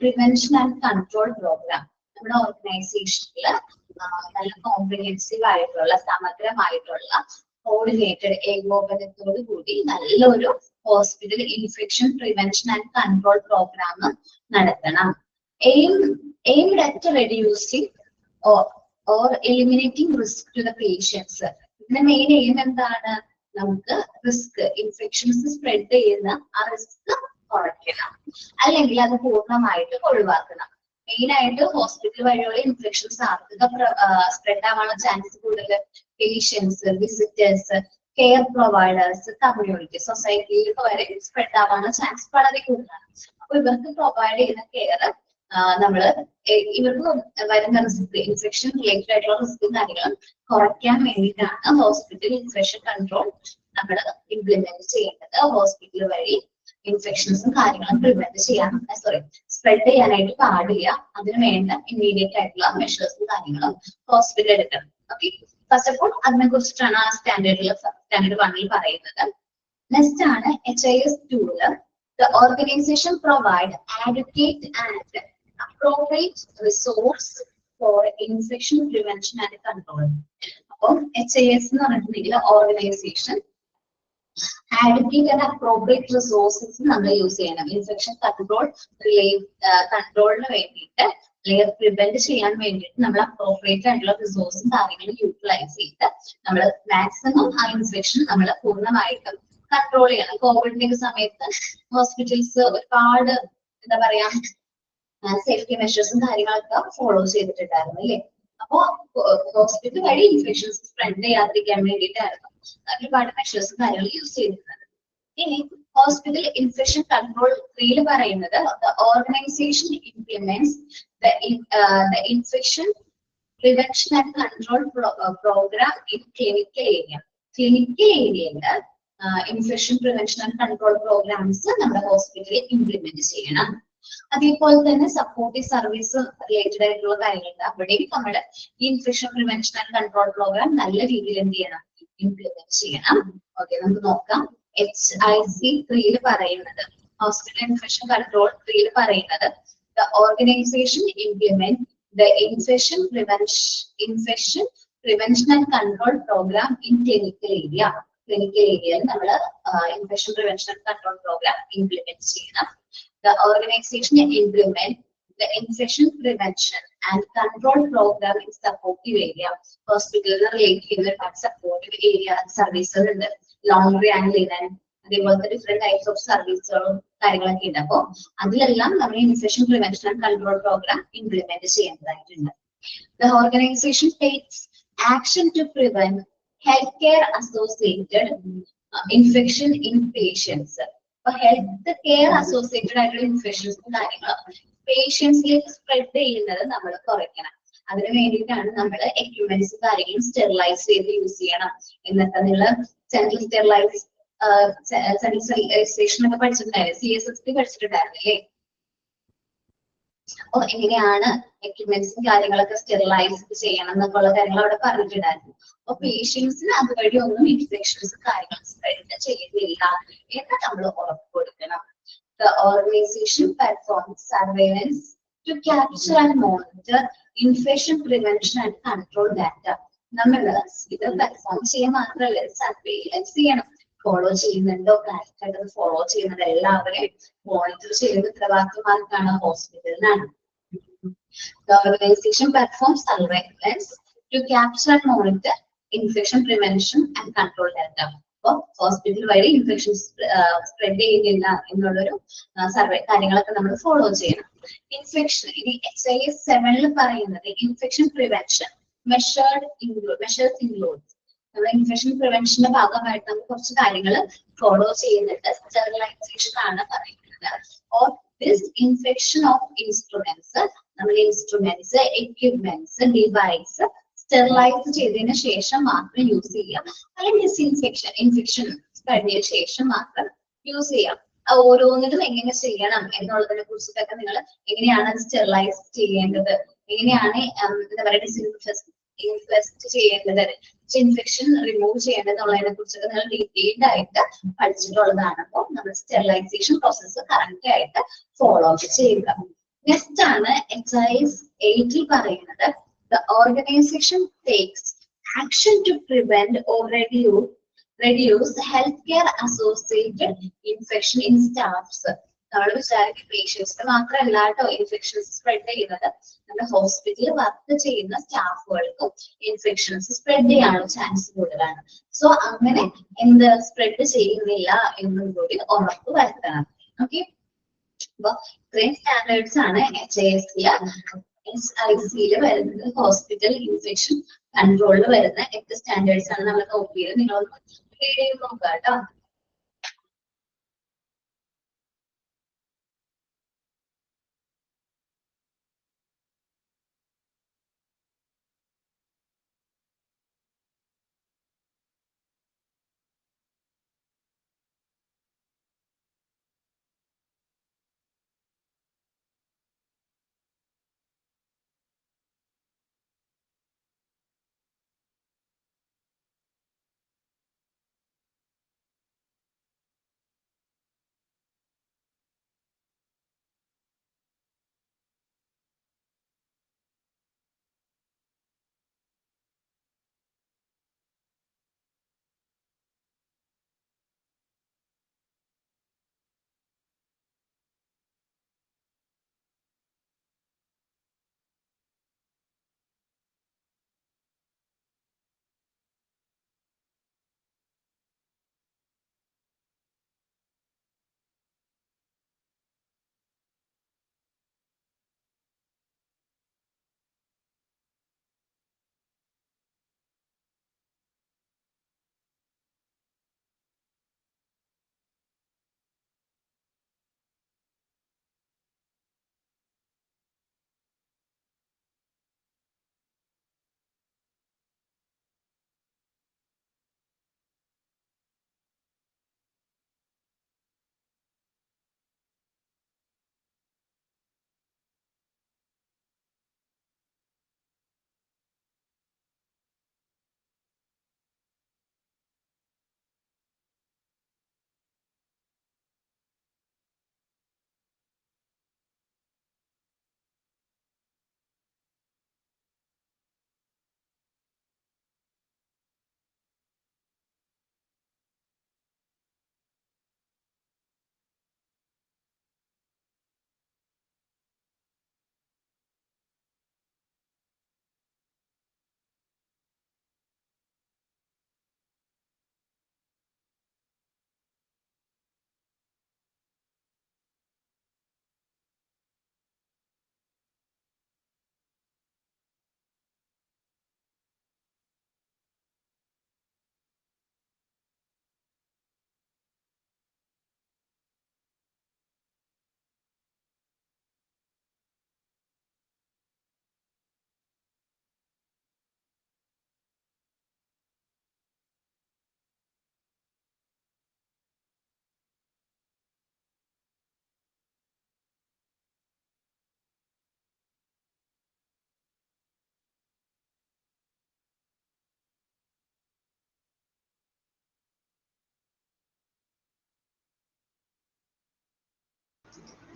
prevention and control program. നമ്മുടെ ഓർഗനൈസേഷനിൽ നല്ല കോംപ്രിഹെൻസീവ് ആയിട്ടുള്ള സമഗ്രമായിട്ടുള്ള കോർഡിനേറ്റഡ് ഏകോപനത്തോടു കൂടി നല്ലൊരു hospital infection prevention and control program നടത്തണം. aimed at reducing or eliminating risk to the patients. ഇതിന്റെ മെയിൻ എയിം എന്താണ്? നമുക്ക് റിസ്ക് ഇൻഫെക്ഷൻസ് സ്പ്രെഡ് ചെയ്യുന്ന ആ റിസ്ക് കുറയ്ക്കണം, അല്ലെങ്കിൽ അത് പൂർണ്ണമായിട്ട് ഒഴിവാക്കണം. മെയിൻ ആയിട്ട് ഹോസ്പിറ്റൽ വഴിയുള്ള ഇൻഫെക്ഷൻസ് ആർക്കൊക്കെ സ്പ്രെഡ് ആവാനുള്ള ചാൻസ് കൂടുതൽ? Patients, visitors, care providers, community, സൊസൈറ്റിയിൽ വരെ സ്പ്രെഡ് ആവാനുള്ള ചാൻസ് വളരെ കൂടുതലാണ്. അപ്പൊ ഇവർക്ക് പ്രൊവൈഡ് ചെയ്യുന്ന കെയർ നമ്മള് ഇവർക്ക് വരുന്ന റിസ്ക്, ഇൻഫെക്ഷൻ റിലേറ്റഡ് ആയിട്ടുള്ള റിസ്കും കാര്യങ്ങളും കുറയ്ക്കാൻ വേണ്ടിയിട്ടാണ് ഹോസ്പിറ്റൽ ഇൻഫെക്ഷൻ കൺട്രോൾ നമ്മൾ ഇംപ്ലിമെന്റ് ചെയ്യേണ്ടത്. ഹോസ്പിറ്റൽ വഴി ഇൻഫെക്ഷൻസും കാര്യങ്ങളും പ്രിവെന്റ് ചെയ്യാൻ സ്പ്രെഡ് ചെയ്യാനായിട്ട് പാടില്ല. അതിന് വേണ്ട ഇമ്മീഡിയറ്റ് ആയിട്ടുള്ള മെഷേഴ്സും കാര്യങ്ങളും ഹോസ്പിറ്റൽ എടുക്കണം. ഓക്കെ, ഫസ്റ്റ് ഓഫ് ഓൾ അതിനെ കുറിച്ചിട്ടാണ് ആ സ്റ്റാൻഡേർഡ് 1 പറയുന്നത്. നെക്സ്റ്റ് ആണ് HIS 2. The organization provide adequate and appropriate resource for infection prevention and control. അപ്പം HIS എന്ന് പറഞ്ഞിട്ടുണ്ടെങ്കിൽ organisation adequate and appropriate resources നമ്മൾ യൂസ് ചെയ്യണം. ഇൻഫെക്ഷൻ കൺട്രോളിന് വേണ്ടിയിട്ട് അല്ലെങ്കിൽ പ്രിവെന്റ് ചെയ്യാൻ വേണ്ടിയിട്ട് നമ്മൾ അപ്രോപ്രിയേറ്റ് ആയിട്ടുള്ള റിസോഴ്സും കാര്യങ്ങളും യൂട്ടിലൈസ് ചെയ്ത് നമ്മൾ മാക്സിമം ആ ഇൻഫെക്ഷൻ നമ്മൾ പൂർണ്ണമായിട്ടും കൺട്രോൾ ചെയ്യണം. കോവിഡിന്റെ സമയത്ത് ഹോസ്പിറ്റൽസ് ഒരുപാട് എന്താ പറയാ സേഫ്റ്റി മെഷേഴ്സും കാര്യങ്ങളൊക്കെ ഫോളോ ചെയ്തിട്ടുണ്ടായിരുന്നു അല്ലേ? അപ്പോ ഹോസ്പിറ്റൽ വഴി ഇൻഫെക്ഷൻസ് സ്പ്രെഡ് ചെയ്യാതിരിക്കാൻ വേണ്ടിയിട്ടായിരുന്നു ഒരുപാട് മെഷേഴ്സും കാര്യങ്ങളും യൂസ് ചെയ്തിരുന്നത്. ഇനി ഹോസ്പിറ്റൽ ഇൻഫെക്ഷൻ കൺട്രോൾ 3 പറയുന്നത് the organization implements the infection prevention and control program in clinical area. Clinical ഏരിയയിൽ infection prevention and control programs നമ്മുടെ ഹോസ്പിറ്റലിൽ ഇംപ്ലിമെന്റ് ചെയ്യണം. അതേപോലെ തന്നെ സപ്പോർട്ടീവ് സർവീസ് റിലേറ്റഡ് ആയിട്ടുള്ള കാര്യങ്ങളുണ്ട്. അവിടെയും നമ്മുടെ ഈ infection prevention and control program നല്ല രീതിയിൽ എന്ത് ചെയ്യണം? ഇംപ്ലിമെന്റ് ചെയ്യണം. ഓക്കെ, നമുക്ക് നോക്കാം. HIC 3 പറയുന്നത് ഹോസ്പിറ്റൽ ഇൻഫെക്ഷൻ കൺട്രോൾ 3 പറയുന്നത് the organization implement the infection prevention and control program in clinical area. Clinical ഏരിയയിൽ നമ്മൾ infection prevention and control program implement ചെയ്യണം. The organization implement the infection prevention and control program in supportive area. ഹോസ്പിറ്റലിൽ relate ചെയ്യുന്ന supportive area സർവീസുകൾ ഉണ്ട്, laundry and linen, അതേപോലത്തെ different types of സർവീസുകളും കാര്യങ്ങളൊക്കെ ഉണ്ട്. അപ്പോൾ അതിലെല്ലാം നമ്മൾ infection prevention and control program implement ചെയ്യേണ്ടതായിട്ടുണ്ട്. The organization takes action to prevent healthcare associated infection in patients. അപ്പൊ ഹെൽത്ത് കെയർ അസോസിയേറ്റഡ് ആയിട്ടുള്ള ഇൻഫെക്ഷൻസും കാര്യങ്ങളും പേഷ്യൻസിലേക്ക് സ്പ്രെഡ് ചെയ്യുന്നത് നമ്മൾ കുറയ്ക്കണം. അതിന് വേണ്ടിയിട്ടാണ് നമ്മൾ എക്യുപ്മെന്റ്സ് കാര്യങ്ങളും സ്റ്റെറിലൈസ് ചെയ്ത് യൂസ് ചെയ്യണം. എന്നിട്ട് നിങ്ങൾ സെൻട്രൽ സ്റ്റെറിലൈസേഷൻ ഒക്കെ പഠിച്ചിട്ടുണ്ടായിരുന്നു, CSST പഠിച്ചിട്ടുണ്ടായിരുന്നു അല്ലേ? അപ്പൊ എങ്ങനെയാണ് എക്യുപ്മെന്റ്സും കാര്യങ്ങളൊക്കെ സ്റ്റെറിലൈസ് ചെയ്യണം എന്നൊക്കെയുള്ള കാര്യങ്ങൾ അവിടെ പറഞ്ഞിട്ടുണ്ടായിരുന്നു. അപ്പൊ പേഷ്യൻസിന് അതുവഴി ഒന്നും ഇൻഫെക്ഷൻസ് കാര്യങ്ങൾ സ്പ്രെഡ് ചെയ്യുന്നില്ല എന്ന് നമ്മൾ ഉറപ്പുവരുത്തണം. The organization performs surveillance to capture and monitor infection prevention and control data. നമ്മൾ ഇത് പെർഫോം ചെയ്യാൻ മാത്രമല്ല, സർവെയിലൻസ് ചെയ്യണം. ഫോളോ ചെയ്യുന്നുണ്ടോ, കറക്റ്റ് ആയിട്ട് ഫോളോ ചെയ്യുന്നുണ്ട് എല്ലാവരെയും മോണിറ്റർ ചെയ്യുന്ന ഉത്തരവാദിത്വമാർക്കാണ് ഹോസ്പിറ്റലിനാണ്. The organization performs surveillance to capture and monitor infection prevention and control data. അപ്പോൾ ഹോസ്പിറ്റൽ വഴി ഇൻഫെക്ഷൻ സ്പ്രെഡ് ചെയ്യുന്നില്ല എന്നുള്ളൊരു സർവേ കാര്യങ്ങളൊക്കെ നമ്മൾ ഫോളോ ചെയ്യണം. ഇൻഫെക്ഷൻ ഇനി HIS 7 പറയുന്നത് ഇൻഫെക്ഷൻ പ്രിവെൻഷൻ മെഷേഴ്സ് ഇൻക്ലൂഡ് നമ്മൾ ഇൻഫെക്ഷൻ പ്രിവെൻഷന്റെ ഭാഗമായിട്ട് നമുക്ക് കുറച്ച് കാര്യങ്ങൾ ഫോളോ ചെയ്യുന്നുണ്ട്. സ്റ്റെറിലൈസേഷൻ ആണ് പറയുന്നത്. ഓർ ഡിസ്ഇൻഫെക്ഷൻ ഓഫ് ഇൻസ്ട്രുമെന്റ്സ്, നമ്മൾ ഇൻസ്ട്രുമെന്റ്സ്, എക്യുപ്മെന്റ്സ്, ഡിവൈസ് സ്റ്റെറിലൈസ് ചെയ്തതിന് ശേഷം മാത്രം യൂസ് ചെയ്യാം, അല്ലെങ്കിൽ ഡിസ്ഇൻഫെക്ഷൻ ഇൻഫെക്ഷൻ കഴിഞ്ഞതിന് ശേഷം മാത്രം യൂസ് ചെയ്യാം. ഓരോന്നിനും എങ്ങനെ ചെയ്യണം എന്നുള്ളതിനെ കുറിച്ചിട്ടൊക്കെ നിങ്ങൾ എങ്ങനെയാണ് സ്റ്റെറിലൈസ് ചെയ്യേണ്ടത്, എങ്ങനെയാണ് എന്താ പറയുക ഡിസിൻഫെസ്റ്റ് ചെയ്യേണ്ടത്, ഇൻഫെക്ഷൻ റിമൂവ് ചെയ്യേണ്ടതെന്നുള്ളതിനെ കുറിച്ചൊക്കെ നിങ്ങൾ ഡീറ്റെയിൽഡ് ആയിട്ട് പഠിച്ചിട്ടുള്ളതാണ്. അപ്പോൾ നമ്മൾ സ്റ്റെറിലൈസേഷൻ പ്രോസസ്സ് കറക്റ്റ് ആയിട്ട് ഫോളോ അപ്പ് ചെയ്യുക. നെക്സ്റ്റ് ആണ് എക്സസൈസ് 8 പറയുന്നത് the organization takes action to prevent or reduce healthcare associated infection in staffs. നമ്മൾ വിചാരിക്കും പേഷ്യൻസിന് മാത്രമല്ല കേട്ടോ ഇൻഫെക്ഷൻസ് സ്പ്രെഡ് ചെയ്യുന്നത്, നമ്മുടെ ഹോസ്പിറ്റലിൽ വർക്ക് ചെയ്യുന്ന സ്റ്റാഫുകൾക്കും ഇൻഫെക്ഷൻസ് സ്പ്രെഡ് ചെയ്യാനുള്ള ചാൻസ് കൂടുതലാണ്. സോ അങ്ങനെ എന്ത് സ്പ്രെഡ് ചെയ്യുന്നില്ല എന്നും കൂടി ഉറപ്പ് വരുത്തണം. ഓക്കെ, അപ്പൊ ഇത്രയും സ്റ്റാൻഡേർഡ്സ് ആണ് HISIൽ വരുന്നത്. ഹോസ്പിറ്റൽ ഇൻഫെക്ഷൻ കൺട്രോളിൽ വരുന്ന 8 സ്റ്റാൻഡേർഡ്സ് ആണ് നമ്മൾ നോക്കിയത്. നിങ്ങളൊന്ന് റീഡ് ചെയ്ത് നോക്കുക കേട്ടോ.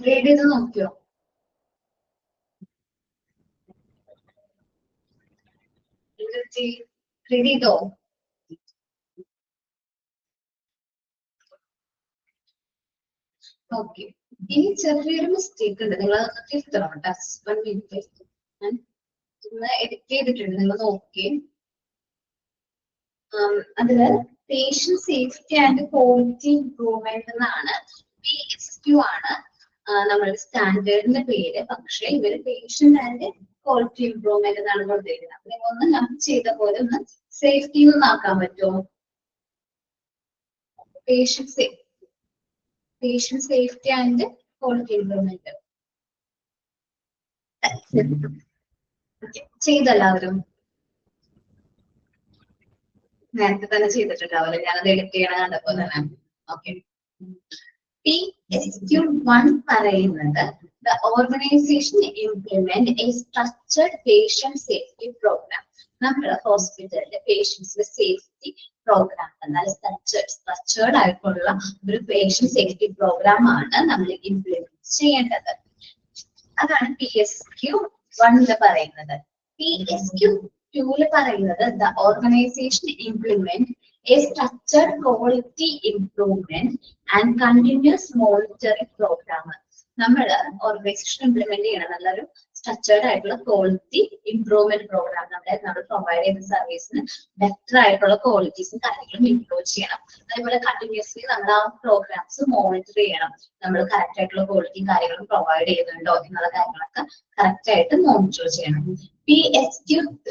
റീഡ് ചെയ്ത് നോക്കിയോ? റീഡ് ചെയ്തോ? ഓക്കെ, ഇനി ചെറിയൊരു മിസ്റ്റേക്ക് ഉണ്ട്, നിങ്ങൾ അതൊന്ന് തിരുത്തണം കേട്ടോ. 1 മിനിറ്റ് ഞാൻ എഡിറ്റ് ചെയ്തിട്ടുണ്ട്, നിങ്ങൾ നോക്കി. അതില് patient safety and quality improvement എന്നാണ്, PSQ ആണ് നമ്മളുടെ സ്റ്റാൻഡേർഡിന്റെ പേര്. പക്ഷെ ഇവര് പേഷ്യന്റ് ആൻഡ് ക്വാളിറ്റി ഇംപ്രൂവ്മെന്റ് എന്നാണ് കൊടുത്തിരിക്കുന്നത്. അപ്പൊ നിങ്ങൾ ഒന്ന് നമ്മൾ ചെയ്ത പോലെ ഒന്ന് സേഫ്റ്റി ഒന്ന് ആക്കാൻ പറ്റുമോ? Patient safety and quality improvement ചെയ്തെല്ലാവരും നേരത്തെ തന്നെ ചെയ്തിട്ടുണ്ടാവില്ല, ഞാനത് എഡിറ്റ് ചെയ്യണ കണ്ടപ്പോ തന്നെ. ഓക്കെ, PSQ1 പറയുന്നത് the organization implement a structured patient safety program. നമ്മുടെ ഹോസ്പിറ്റലിലെ പേഷ്യൻസിന്റെ സേഫ്റ്റി പ്രോഗ്രാം എന്നാൽ സ്ട്രക്ചേർഡ് ആയിട്ടുള്ള ഒരു പേഷ്യന്റ് സേഫ്റ്റി പ്രോഗ്രാം ആണ് നമ്മൾ ഇംപ്ലിമെന്റ് ചെയ്യേണ്ടത്. അതാണ് PSQ1 പറയുന്നത്. PSQ2 പറയുന്നത് the organization implement a structured quality improvement and continuous monitoring program. നമ്മൾ ഓർഗനൈസേഷൻ ഇംപ്ലിമെന്റ് ചെയ്യണം നല്ലൊരു സ്ട്രക്ചേർഡ് ആയിട്ടുള്ള ക്വാളിറ്റി ഇംപ്രൂവ്മെന്റ് പ്രോഗ്രാം. നമ്മൾ പ്രൊവൈഡ് ചെയ്യുന്ന സർവീസിന് ബെറ്റർ ആയിട്ടുള്ള ക്വാളിറ്റീസും കാര്യങ്ങളും ഇംപ്രൂവ് ചെയ്യണം. അതേപോലെ കണ്ടിന്യൂസ്ലി നമ്മൾ ആ പ്രോഗ്രാംസ് മോണിറ്റർ ചെയ്യണം. നമ്മൾ കറക്റ്റ് ആയിട്ടുള്ള ക്വാളിറ്റിയും കാര്യങ്ങളും പ്രൊവൈഡ് ചെയ്യുന്നുണ്ടോ എന്നുള്ള കാര്യങ്ങളൊക്കെ കറക്റ്റ് ആയിട്ട് മോണിറ്റർ ചെയ്യണം. PSQ3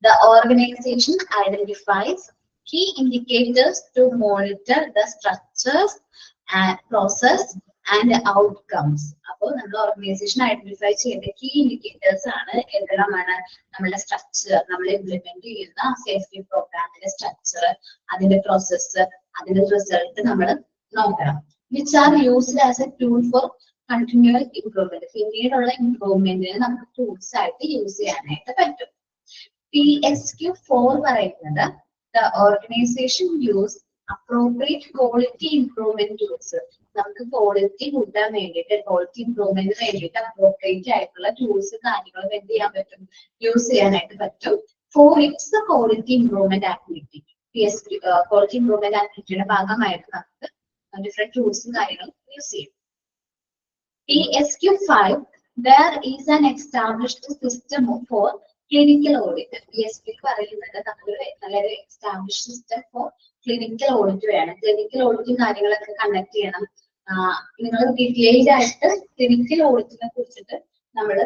the organization identifies key indicators to monitor the structures and process and outcomes. അപ്പോൾ നമ്മൾ ഓർഗനൈസേഷൻ ഐഡന്റിഫൈ ചെയ്യേണ്ട കീ ഇൻഡിക്കേറ്റേഴ്സ് ആണ് എന്തെല്ലാമാണ് നമ്മുടെ സ്ട്രക്ചർ, നമ്മൾ ഇംപ്ലിമെന്റ് ചെയ്യുന്ന സേഫ്റ്റി പ്രോഗ്രാമിന്റെ സ്ട്രക്ചർ, അതിന്റെ പ്രോസസ്സ്, അതിന്റെ റിസൾട്ട് നമ്മൾ നോക്കണം. Which are used as A tool for continual improvement. പിന്നീടുള്ള ഇംപ്രൂവ്മെന്റിന് നമുക്ക് ടൂൾസ് ആയിട്ട് യൂസ് ചെയ്യാനായിട്ട് പറ്റും. PSQ4 പറയുന്നത് the organization use appropriate quality improvement tools. നമുക്ക് ക്വാളിറ്റി കൂട്ടാൻ വേണ്ടിയിട്ട് ക്വാളിറ്റി ഇംപ്രൂവ്മെന്റിന് വേണ്ടിയിട്ട് അപ്രോപ്രിയേറ്റ് ആയിട്ടുള്ള ടൂൾസ് കാര്യങ്ങളും എന്ത് ചെയ്യാൻ പറ്റും, യൂസ് ചെയ്യാനായിട്ട് പറ്റും. For its quality improvement activity. Quality improvement ആക്ടിവിറ്റിയുടെ ഭാഗമായിട്ട് നമുക്ക് ഡിഫറെന്റ് ടൂൾസും കാര്യങ്ങളും യൂസ് ചെയ്യും. PSQ5 there is an established system for clinical audit. PSQ പറയുന്നത് നമ്മളൊരു നല്ലൊരു establish system for clinical audit വേണം. ക്ലിനിക്കൽ ഓഡിറ്റും കാര്യങ്ങളൊക്കെ കണ്ടക്ട് ചെയ്യണം. നിങ്ങൾ ഡീറ്റെയിൽഡ് ആയിട്ട് ക്ലിനിക്കൽ ഓഡിറ്റിനെ കുറിച്ചിട്ട് നമ്മൾ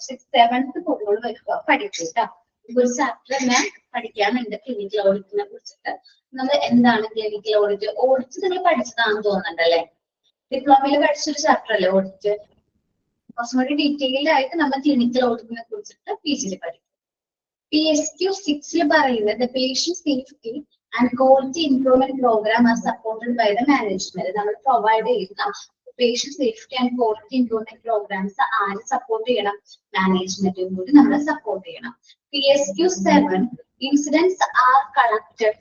6th 7th കൊണ്ടുകൾ വയ്ക്കുക പഠിച്ചിട്ടാ. ഒരു ചാപ്റ്റർ ഞാൻ പഠിക്കാനുണ്ട് ക്ലിനിക്കൽ ഓഡിറ്റിനെ കുറിച്ചിട്ട്. നമ്മൾ എന്താണ് ക്ലിനിക്കൽ ഓഡിറ്റ്? ഓഡിറ്റ് നിങ്ങൾ പഠിച്ചതാണെന്ന് തോന്നുന്നുണ്ടല്ലേ? ഡിപ്ലോമയിൽ പഠിച്ചൊരു ചാപ്റ്റർ അല്ലേ ഓഡിറ്റ്? കുറച്ചും കൂടി ഡീറ്റെയിൽഡ് ആയിട്ട് നമ്മൾ ക്ലിനിക്കൽ ഓഡിറ്റിനെ കുറിച്ചിട്ട് PGയിൽ പഠിക്കും. PSQ6 പറയുന്നത് the patient safety and quality improvement program are supported by the management. നമ്മൾ പ്രൊവൈഡ് ചെയ്യുന്ന patient safety and quality improvement programs ആര് സപ്പോർട്ട് ചെയ്യണം? മാനേജ്മെന്റും കൂടി നമ്മൾ സപ്പോർട്ട് ചെയ്യണം. PSQ7 incidents are collected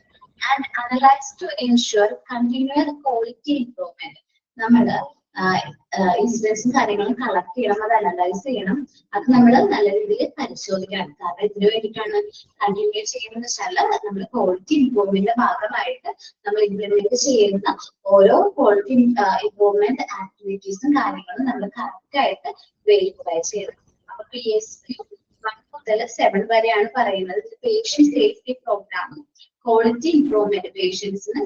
and analyzed to ensure continuous quality improvement. നമ്മൾ ഇൻസിഡൻസും കാര്യങ്ങളും കളക്ട് ചെയ്യണം, അത് അനലൈസ് ചെയ്യണം, അത് നമ്മൾ നല്ല രീതിയിൽ പരിശോധിക്കണം. കാരണം ഇതിനു വേണ്ടിയിട്ടാണ് കണ്ടിന്യൂ ചെയ്യുന്നത് വെച്ചാൽ നമ്മൾ ക്വാളിറ്റി ഇംപ്രൂവ്മെന്റിന്റെ ഭാഗമായിട്ട് നമ്മൾ ഇംപ്ലിമെന്റ് ചെയ്യുന്ന ഓരോ ക്വാളിറ്റി ഇംപ്രൂവ്മെന്റ് ആക്ടിവിറ്റീസും കാര്യങ്ങളും നമ്മൾ കറക്റ്റ് ആയിട്ട് വെരിഫൈ ചെയ്യണം. അപ്പൊ PSQ1 മുതൽ 7 വരെയാണ് പറയുന്നത് patient safety program, quality improvement, പേഷ്യൻസിന്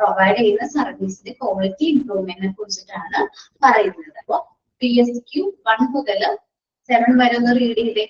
പ്രൊവൈഡ് ചെയ്യുന്ന സർവീസിന്റെ ക്വാളിറ്റി ഇംപ്രൂവ്മെന്റിനെ കുറിച്ചിട്ടാണ് പറയുന്നത്. അപ്പൊ PSQ1 മുതൽ 7 വരെ ഒന്ന് റീഡ് ചെയ്തേ.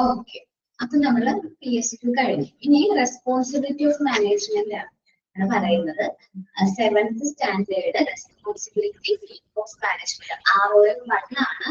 ഓക്കെ, അപ്പൊ നമ്മള് PSQ കഴിഞ്ഞു. ഇനി റെസ്പോൺസിബിലിറ്റി ഓഫ് മാനേജ്മെന്റ് ആണ് പറയുന്നത്. 7th standard responsibility of management ROM1 ആണ്.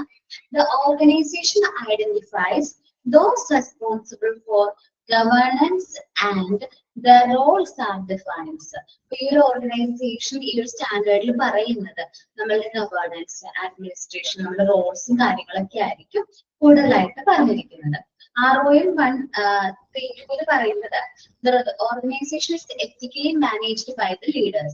The organization identifies those responsible for governance and the roles are defined. ഈ ഒരു ഓർഗനൈസേഷൻ ഈ ഒരു സ്റ്റാൻഡേർഡിൽ പറയുന്നത് നമ്മളുടെ ഗവേണൻസ്, അഡ്മിനിസ്ട്രേഷൻ, നമ്മുടെ റോൾസും കാര്യങ്ങളൊക്കെ ആയിരിക്കും കൂടുതലായിട്ട് പറഞ്ഞിരിക്കുന്നത്. ROM 1 പറയുന്നത് the organization is ethically managed by the leaders.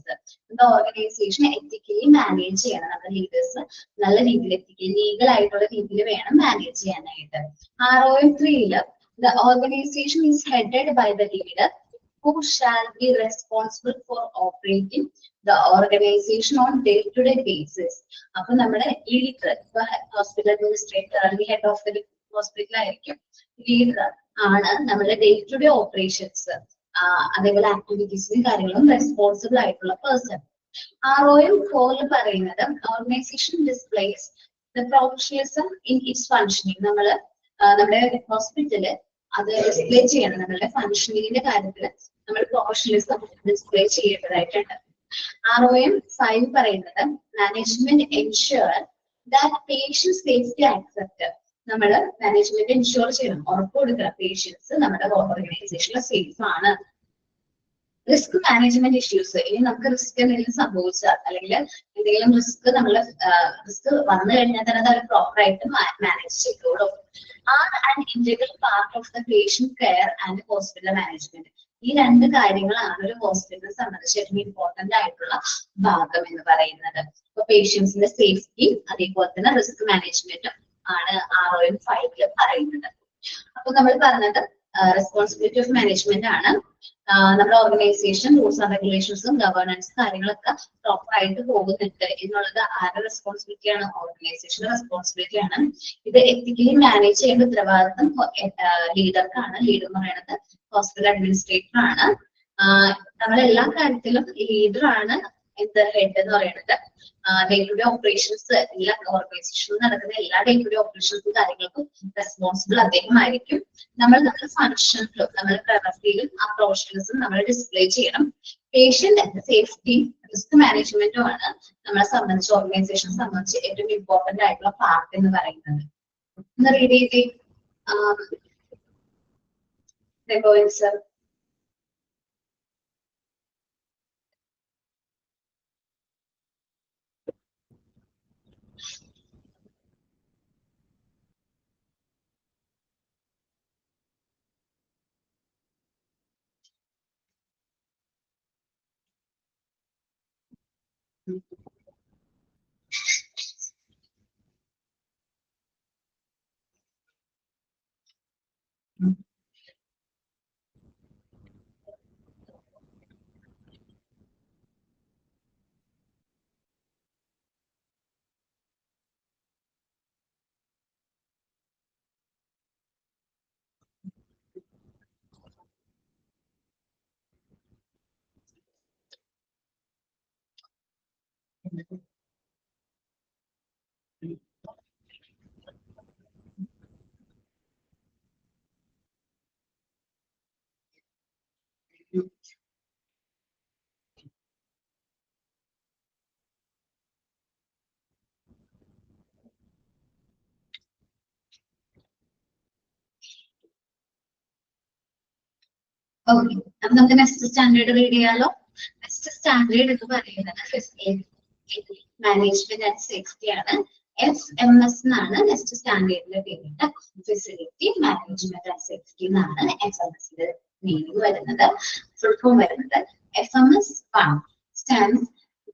The organization ethically manage ചെയ്യണം, നമ്മുടെ ലീഡേഴ്സ് നല്ല രീതിയിൽ എത്തിക്കലി ലീഗൽ ആയിട്ടുള്ള രീതിയിൽ വേണം മാനേജ് ചെയ്യാനായിട്ട്. ROM 3 the organization is headed by the leader who shall be responsible for operating the organization on day-to-day basis. അപ്പൊ നമ്മുടെ ലീഡർ ഇപ്പൊ ഹോസ്പിറ്റൽ അഡ്മിനിസ്ട്രേറ്റർ അല്ലെങ്കിൽ ഹെഡ് ഓഫ് ദി ഹോസ്പിറ്റൽ ആയിരിക്കും. ലീഡർ ആണ് നമ്മുടെ ഡേ ടു ഡേ ഓപ്പറേഷൻസ് അതേപോലെ ആക്ടിവിറ്റീസിനും കാര്യങ്ങളും responsible ആയിട്ടുള്ള പേഴ്സൺ. ROM 4 പറയുന്നത് organisation displays the professionalism in its functioning. നമ്മുടെ ഹോസ്പിറ്റല് അത് ഡിസ്പ്ലേ ചെയ്യണം. നമ്മുടെ ഫങ്ഷനിങ്ങിന്റെ കാര്യത്തിൽ നമ്മൾ പ്രൊഫഷണലിസം ഡിസ്പ്ലേ ചെയ്യേണ്ടതായിട്ടുണ്ട്. ROM 5 പറയുന്നത് management ensure that patient safety accept. നമ്മൾ മാനേജ്മെന്റ് എൻഷുർ ചെയ്യണം, ഉറപ്പ് കൊടുക്കണം പേഷ്യൻസ് നമ്മുടെ ഓർഗനൈസേഷനിൽ സേഫ് ആണ്. റിസ്ക് മാനേജ്മെന്റ് ഇഷ്യൂസ്, ഇനി നമുക്ക് റിസ്ക് എന്തെങ്കിലും സംഭവിച്ചാൽ അല്ലെങ്കിൽ എന്തെങ്കിലും റിസ്ക് റിസ്ക് വന്നു കഴിഞ്ഞാൽ തന്നെ അത് പ്രോപ്പർ ആയിട്ട് മാനേജ് ചെയ്തോളും. Are and integral part of the patient care and hospital management. ഈ രണ്ട് കാര്യങ്ങളാണ് ഒരു ഹോസ്പിറ്റലിനെ സംബന്ധിച്ച് ഏറ്റവും ഇമ്പോർട്ടന്റ് ആയിട്ടുള്ള ഭാഗം എന്ന് പറയുന്നത്. ഇപ്പൊ പേഷ്യൻസിന്റെ സേഫ്റ്റി അതേപോലെ തന്നെ റിസ്ക് മാനേജ്മെന്റും ആണ് ROM 5 പറയുന്നത്. അപ്പൊ നമ്മൾ പറഞ്ഞത് റെസ്പോൺസിബിലിറ്റി ഓഫ് മാനേജ്മെന്റ് ആണ്. നമ്മുടെ ഓർഗനൈസേഷൻ റൂൾസ് ആൻഡ് റെഗുലേഷൻസും ഗവേണൻസ് കാര്യങ്ങളൊക്കെ പ്രോപ്പർ ആയിട്ട് പോകുന്നുണ്ട് എന്നുള്ളത് ആരുടെ റെസ്പോൺസിബിലിറ്റി ആണ്? ഓർഗനൈസേഷന്റെ റെസ്പോൺസിബിലിറ്റി ആണ്. ഇത് എത്തിക്കലി മാനേജ് ചെയ്യേണ്ട ഉത്തരവാദിത്വം ലീഡർക്കാണ്. ലീഡർ എന്ന് പറയുന്നത് ഹോസ്പിറ്റൽ അഡ്മിനിസ്ട്രേറ്റർ ആണ്. നമ്മളെല്ലാ കാര്യത്തിലും ലീഡർ ആണ് എന്ത് ഹെഡ് എന്ന് പറയുന്നത്. ഡേ ടു ഡേ ഓപ്പറേഷൻസ് എല്ലാ ഓർഗനൈസേഷനിലും നടക്കുന്ന എല്ലാ ഡേ ടു ഡേ ഓപ്പറേഷൻസും കാര്യങ്ങൾക്കും റെസ്പോൺസിബിൾ അദ്ദേഹമായിരിക്കും. നമ്മുടെ ഫങ്ഷനിലും നമ്മുടെ പ്രവൃത്തിയിലും ആ പ്രൊഫഷണലിസം നമ്മൾ ഡിസ്പ്ലേ ചെയ്യണം. പേഷ്യന്റ് സേഫ്റ്റി റിസ്ക് മാനേജ്മെന്റും ആണ് നമ്മളെ സംബന്ധിച്ച് ഓർഗനൈസേഷനെ സംബന്ധിച്ച് ഏറ്റവും ഇമ്പോർട്ടന്റ് ആയിട്ടുള്ള പാർട്ട് എന്ന് പറയുന്നത്. ഒന്ന് റീഡ് ചെയ്തേ സർ. ഓക്കെ, അപ്പൊ നമുക്ക് നെക്സ്റ്റ് സ്റ്റാൻഡേർഡ് റീഡ് ചെയ്യാലോ. നെക്സ്റ്റ് സ്റ്റാൻഡേർഡ് എന്ന് പറയുന്നത് മാനേജ്മെന്റ് ആൻഡ് സേഫ്റ്റി ആണ്. FMS എന്നാണ് നെക്സ്റ്റ് സ്റ്റാൻഡേർഡിന്റെ പേര്. ഫെസിലിറ്റി മാനേജ്മെന്റ് ആൻഡ് സേഫ്റ്റി എന്നാണ് FMSന്റെ മീനിങ് വരുന്നത്, ഫുൾ ഫോം വരുന്നത്. FMS 1 stands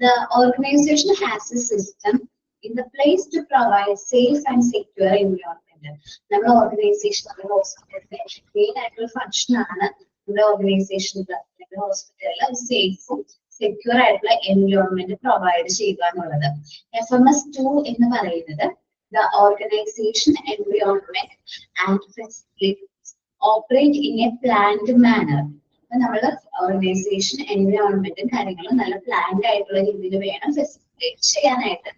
the organization has a system in the place to provide safe and secure environment. നമ്മുടെ ഓർഗനൈസേഷൻ നമ്മുടെ ഹോസ്പിറ്റലിന്റെ മെയിൻ ആയിട്ടുള്ള ഫംഗ്ഷൻ ആണ് നമ്മുടെ ഓർഗനൈസേഷനിൽ ഹോസ്പിറ്റലിൽ സേഫും സെക്യൂർ ആയിട്ടുള്ള എൻവയോൺമെന്റ് പ്രൊവൈഡ് ചെയ്യുക എന്നുള്ളത്. FMS 2 എന്ന് പറയുന്നത് the organization environment and facilities operate in a planned manner. നമ്മള് ഓർഗനൈസേഷൻ എൻവയോൺമെന്റും കാര്യങ്ങളും നല്ല പ്ലാൻഡ് ആയിട്ടുള്ള രീതിയിൽ വേണം ഫെസിലിറ്റേറ്റ് ചെയ്യാനായിട്ട്.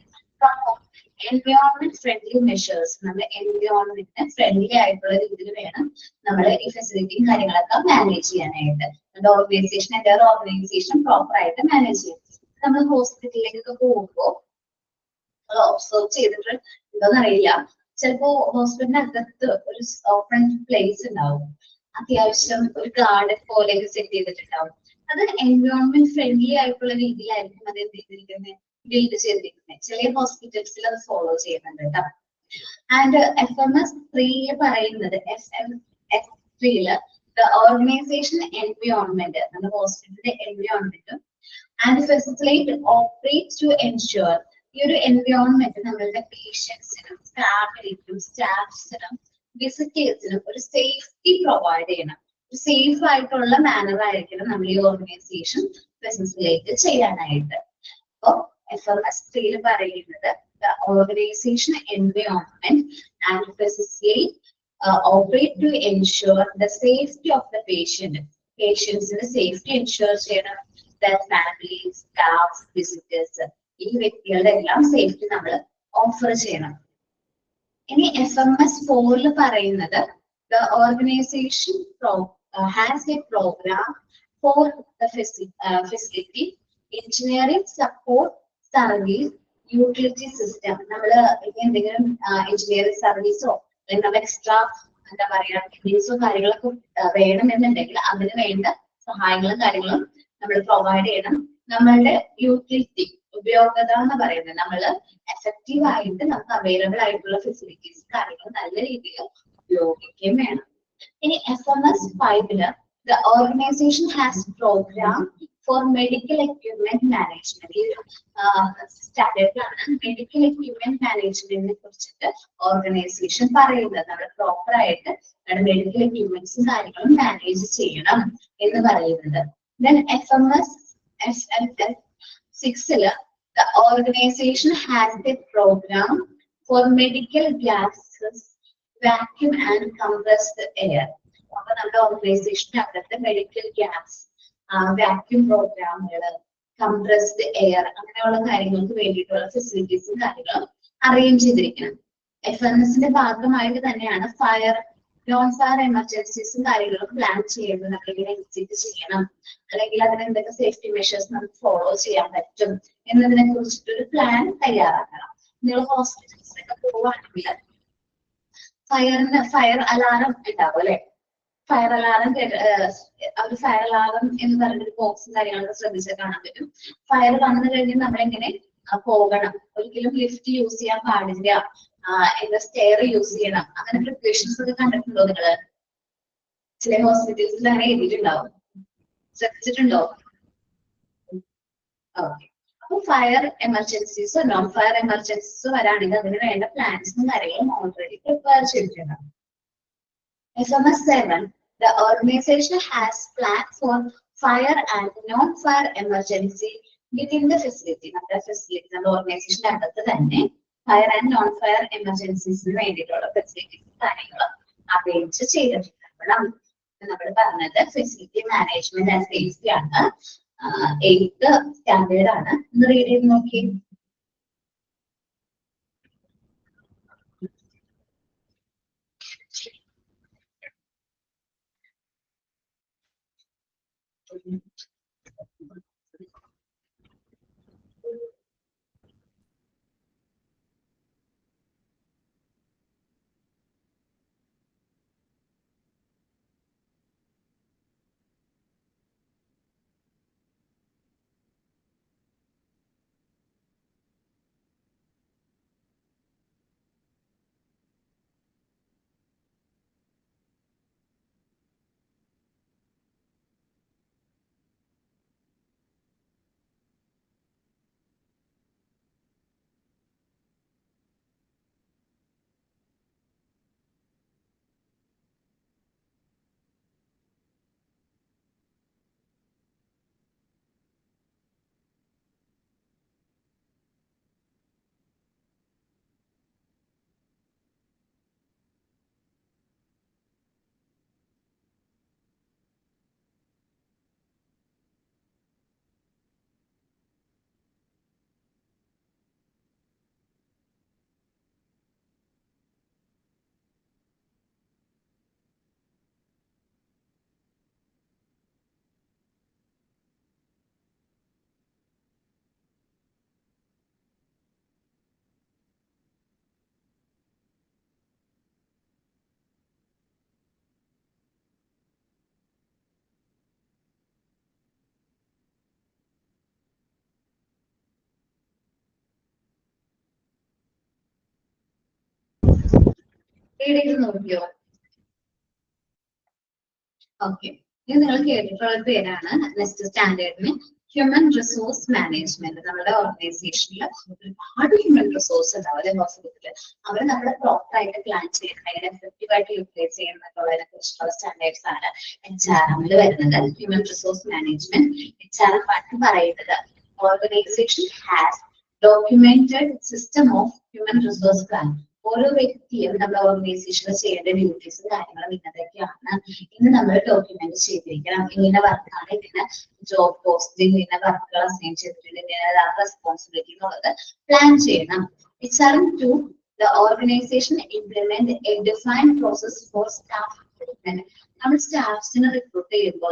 എൻവയോൺമെന്റ് ഫ്രണ്ട്ലി മെഷേഴ്സ്, നമ്മുടെ എൻവയോൺമെന്റിന് ഫ്രണ്ട്ലി ആയിട്ടുള്ള രീതിയിൽ വേണം നമ്മൾ ഈ ഫെസിലിറ്റിയും കാര്യങ്ങളൊക്കെ മാനേജ് ചെയ്യാനായിട്ട്. നമ്മുടെ ഓർഗനൈസേഷൻ എൻ്റെ ഓർഗനൈസേഷൻ പ്രോപ്പർ ആയിട്ട് മാനേജ് ചെയ്യും. നമ്മൾ ഹോസ്പിറ്റലിലേക്കൊക്കെ പോകുമ്പോൾ ഒബ്സർവ് ചെയ്തിട്ട് എന്താണെന്ന് അറിയില്ല, ചിലപ്പോ ഹോസ്പിറ്റലിനകത്ത് ഒരു ഓപ്പൺ പ്ലേസ് ഉണ്ടാവും, അത്യാവശ്യം ഒരു ഗാർഡൻ പോലെയൊക്കെ സെറ്റ് ചെയ്തിട്ടുണ്ടാവും. അത് എൻവയോൺമെന്റ് ഫ്രണ്ട്ലി ആയിട്ടുള്ള രീതിയിലായിരിക്കും അത് എന്ത് ചെയ്തിരിക്കുന്നത്, ബിൽഡ് ചെയ്തിരിക്കുന്നത്. ചില ഹോസ്പിറ്റൽസിൽ അത് ഫോളോ ചെയ്യുന്നുണ്ട് കേട്ടോ. ആൻഡ് FMS3 പറയുന്നത് FMS3 the organization environment നമ്മുടെ ഹോസ്പിറ്റലിന്റെ എൻവയോൺമെന്റും and facilitate operate to ensure ഈ ഒരു എൻവയോൺമെന്റ് നമ്മളുടെ പേഷ്യൻസിനും ഫാമിലിക്കും സ്റ്റാഫ്സിനും വിസിറ്റേഴ്സിനും ഒരു സേഫ്റ്റി പ്രൊവൈഡ് ചെയ്യണം. ഒരു സേഫ് ആയിട്ടുള്ള മാനർ ആയിരിക്കണം നമ്മൾ ഈ ഓർഗനൈസേഷൻ ഫെസിലിറ്റേറ്റ് ചെയ്യാനായിട്ട്. അപ്പോ FMS3 പറയുന്നത് organisation environment and facilitate operate to ensure the safety of the patient. Patients in the safety ensure ചെയ്യണം. Their families, staff, visitors. ഈ വ്യക്തികളുടെ എല്ലാം സേഫ്റ്റി നമ്മൾ ഓഫർ ചെയ്യണം. ഇനി FMS4 പറയുന്നത് the organization has a program for the facility, engineering support service, utility system. നമ്മൾ എന്തെങ്കിലും എഞ്ചിനീയറിംഗ് സർവീസോ അല്ലെങ്കിൽ എക്സ്ട്രാ എന്താ പറയാ ഫീസോ കാര്യങ്ങളൊക്കെ വേണമെന്നുണ്ടെങ്കിൽ അതിന് വേണ്ട സഹായങ്ങളും കാര്യങ്ങളും നമ്മൾ പ്രൊവൈഡ് ചെയ്യണം. നമ്മളുടെ യൂട്ടിലിറ്റി ഉപയോഗത എന്ന് പറയുന്നത് നമ്മൾ എഫക്റ്റീവ് ആയിട്ട് നമുക്ക് അവൈലബിൾ ആയിട്ടുള്ള ഫെസിലിറ്റീസ് കാര്യങ്ങൾ നല്ല രീതിയിൽ ഉപയോഗിക്കുകയും വേണം. ഇനി FMS5 the organization has program for medical equipment management. ഈ ഒരു സ്റ്റാൻഡേർഡിലാണ് മെഡിക്കൽ എക്യുപ്മെന്റ് മാനേജ്മെന്റിനെ കുറിച്ചിട്ട് ഓർഗനൈസേഷൻ പറയുന്നത്. നമ്മൾ പ്രോപ്പർ ആയിട്ട് മെഡിക്കൽ എക്യുപ്മെന്റ്സും കാര്യങ്ങളും മാനേജ് ചെയ്യണം എന്ന് പറയുന്നത്. Then FMS6 the organization has a program for medical gases, vacuum and compressed air. അപ്പൊ നമ്മുടെ ഓർഗനൈസേഷന്റെ അകത്ത് മെഡിക്കൽ ഗ്യാസ് വാക്യൂം പ്രോഗ്രാമുകൾ കംപ്രസ്ഡ് എയർ അങ്ങനെയുള്ള കാര്യങ്ങൾക്ക് വേണ്ടിയിട്ടുള്ള ഫെസിലിറ്റീസും കാര്യങ്ങളും അറേഞ്ച് ചെയ്തിരിക്കണം. FMSന്റെ ഭാഗമായിട്ട് തന്നെയാണ് ഫയർ നോൺ ഫയർ എമർജൻസീസും കാര്യങ്ങളും പ്ലാൻ ചെയ്യുന്നത്. നമ്മളിങ്ങനെ എക്സിറ്റ് ചെയ്യണം അല്ലെങ്കിൽ അതിന് എന്തൊക്കെ സേഫ്റ്റി മെഷേഴ്സ് നമുക്ക് ഫോളോ ചെയ്യാൻ പറ്റും എന്നതിനെ കുറിച്ചിട്ടൊരു പ്ലാൻ തയ്യാറാക്കണം. നിങ്ങൾ ഹോസ്പിറ്റൽസിലൊക്കെ പോവുകയാണെങ്കിൽ ഫയർ അലാറം ഉണ്ടാവും അല്ലെ. ഫയർ അലാറം ഫയർ അലാറം എന്ന് പറഞ്ഞൊരു ബോക്സും കാര്യങ്ങളൊക്കെ ശ്രദ്ധിച്ചാൽ കാണാൻ പറ്റും. ഫയർ വന്നു കഴിഞ്ഞാൽ നമ്മളെങ്ങനെ പോകണം, ഒരിക്കലും ലിഫ്റ്റ് യൂസ് ചെയ്യാൻ പാടില്ല, എന്താ സ്റ്റെയർ യൂസ് ചെയ്യണം, അങ്ങനെ പ്രിപ്പറേഷൻസ് ഒക്കെ കണ്ടിട്ടുണ്ടോ നിങ്ങള്? ചില ഹോസ്പിറ്റൽസിൽ അങ്ങനെ എഴുതിയിട്ടുണ്ടാവും, ശ്രദ്ധിച്ചിട്ടുണ്ടോ? ഓക്കെ. അപ്പൊ ഫയർ എമർജൻസീസോ നോൺ ഫയർ എമർജൻസീസോ വരാണെങ്കിൽ അതിന് വേണ്ട പ്ലാൻസും കാര്യങ്ങളും ഓൾറെഡി പ്രിപ്പയർ ചെയ്തിട്ടുണ്ടാവും. FMS7 the organization has planned for fire and non-fire emergency within the facility. നമ്മുടെ ഫെസിലിറ്റി നമ്മുടെ ഓർഗനൈസേഷന്റെ അകത്ത് തന്നെ ഫയർ ആൻഡ് നോൺ ഫയർ എമർജൻസീസിന് വേണ്ടിയിട്ടുള്ള ഫെസിലിറ്റീസ് കാര്യങ്ങളും അറേഞ്ച് ചെയ്തിട്ടുണ്ട്. നമ്മൾ പറഞ്ഞത് ഫെസിലിറ്റി മാനേജ്മെന്റ് ആൻഡ് സേഫ്റ്റി ആണ്, 8th സ്റ്റാൻഡേർഡ് ആണ്. ഒന്ന് റീഡ് ചെയ്ത് നോക്കി. റീഡ് ചെയ്ത് നോക്കിയോ? ഓക്കെ, ഇത് നിങ്ങൾ കേട്ടിട്ടുള്ള പേരാണ് നെക്സ്റ്റ് സ്റ്റാൻഡേർഡിന് ഹ്യൂമൻ റിസോഴ്സ് മാനേജ്മെന്റ്. നമ്മുടെ ഓർഗനൈസേഷനിൽ ഒരുപാട് ഹ്യൂമൻ റിസോഴ്സ് ഉണ്ടാവും അല്ലെ ഹോസ്പിറ്റലിൽ. അവർ നമ്മളെ പ്രോപ്പർ ആയിട്ട് പ്ലാൻ ചെയ്യണം, എങ്ങനെ എഫക്റ്റീവ് ആയിട്ട് യൂട്ടിലൈസ് ചെയ്യുന്നതിനെ കുറിച്ചുള്ള സ്റ്റാൻഡേർഡ്സ് ആണ് HRM വരുന്നത്. ഹ്യൂമൻ റിസോഴ്സ് മാനേജ്മെന്റ് HRM പറയുന്നത് organisation has documented system of human resource plan. ഓരോ വ്യക്തിയും നമ്മുടെ ഓർഗനൈസേഷനിൽ ചെയ്യേണ്ട ഡ്യൂട്ടീസും കാര്യങ്ങളും ഇന്നതൊക്കെയാണ്. ഇന്ന് നമ്മൾ ഡോക്യുമെന്റ് ചെയ്തിരിക്കണം. ഇങ്ങനെ വർക്കാണ്, ഇങ്ങനെ ജോബ് പോസ്റ്റിംഗ്, ഇങ്ങനെ വർക്കുകൾ അസൈൻ ചെയ്തിട്ടുണ്ട്, ഇങ്ങനെ റെസ്പോൺസിബിലിറ്റി എന്നുള്ളത് പ്ലാൻ ചെയ്യണം. HRM to the organization implement a defined process for staff recruitment. നമ്മൾ സ്റ്റാഫ്സിനെ റിക്രൂട്ട് ചെയ്യുമ്പോൾ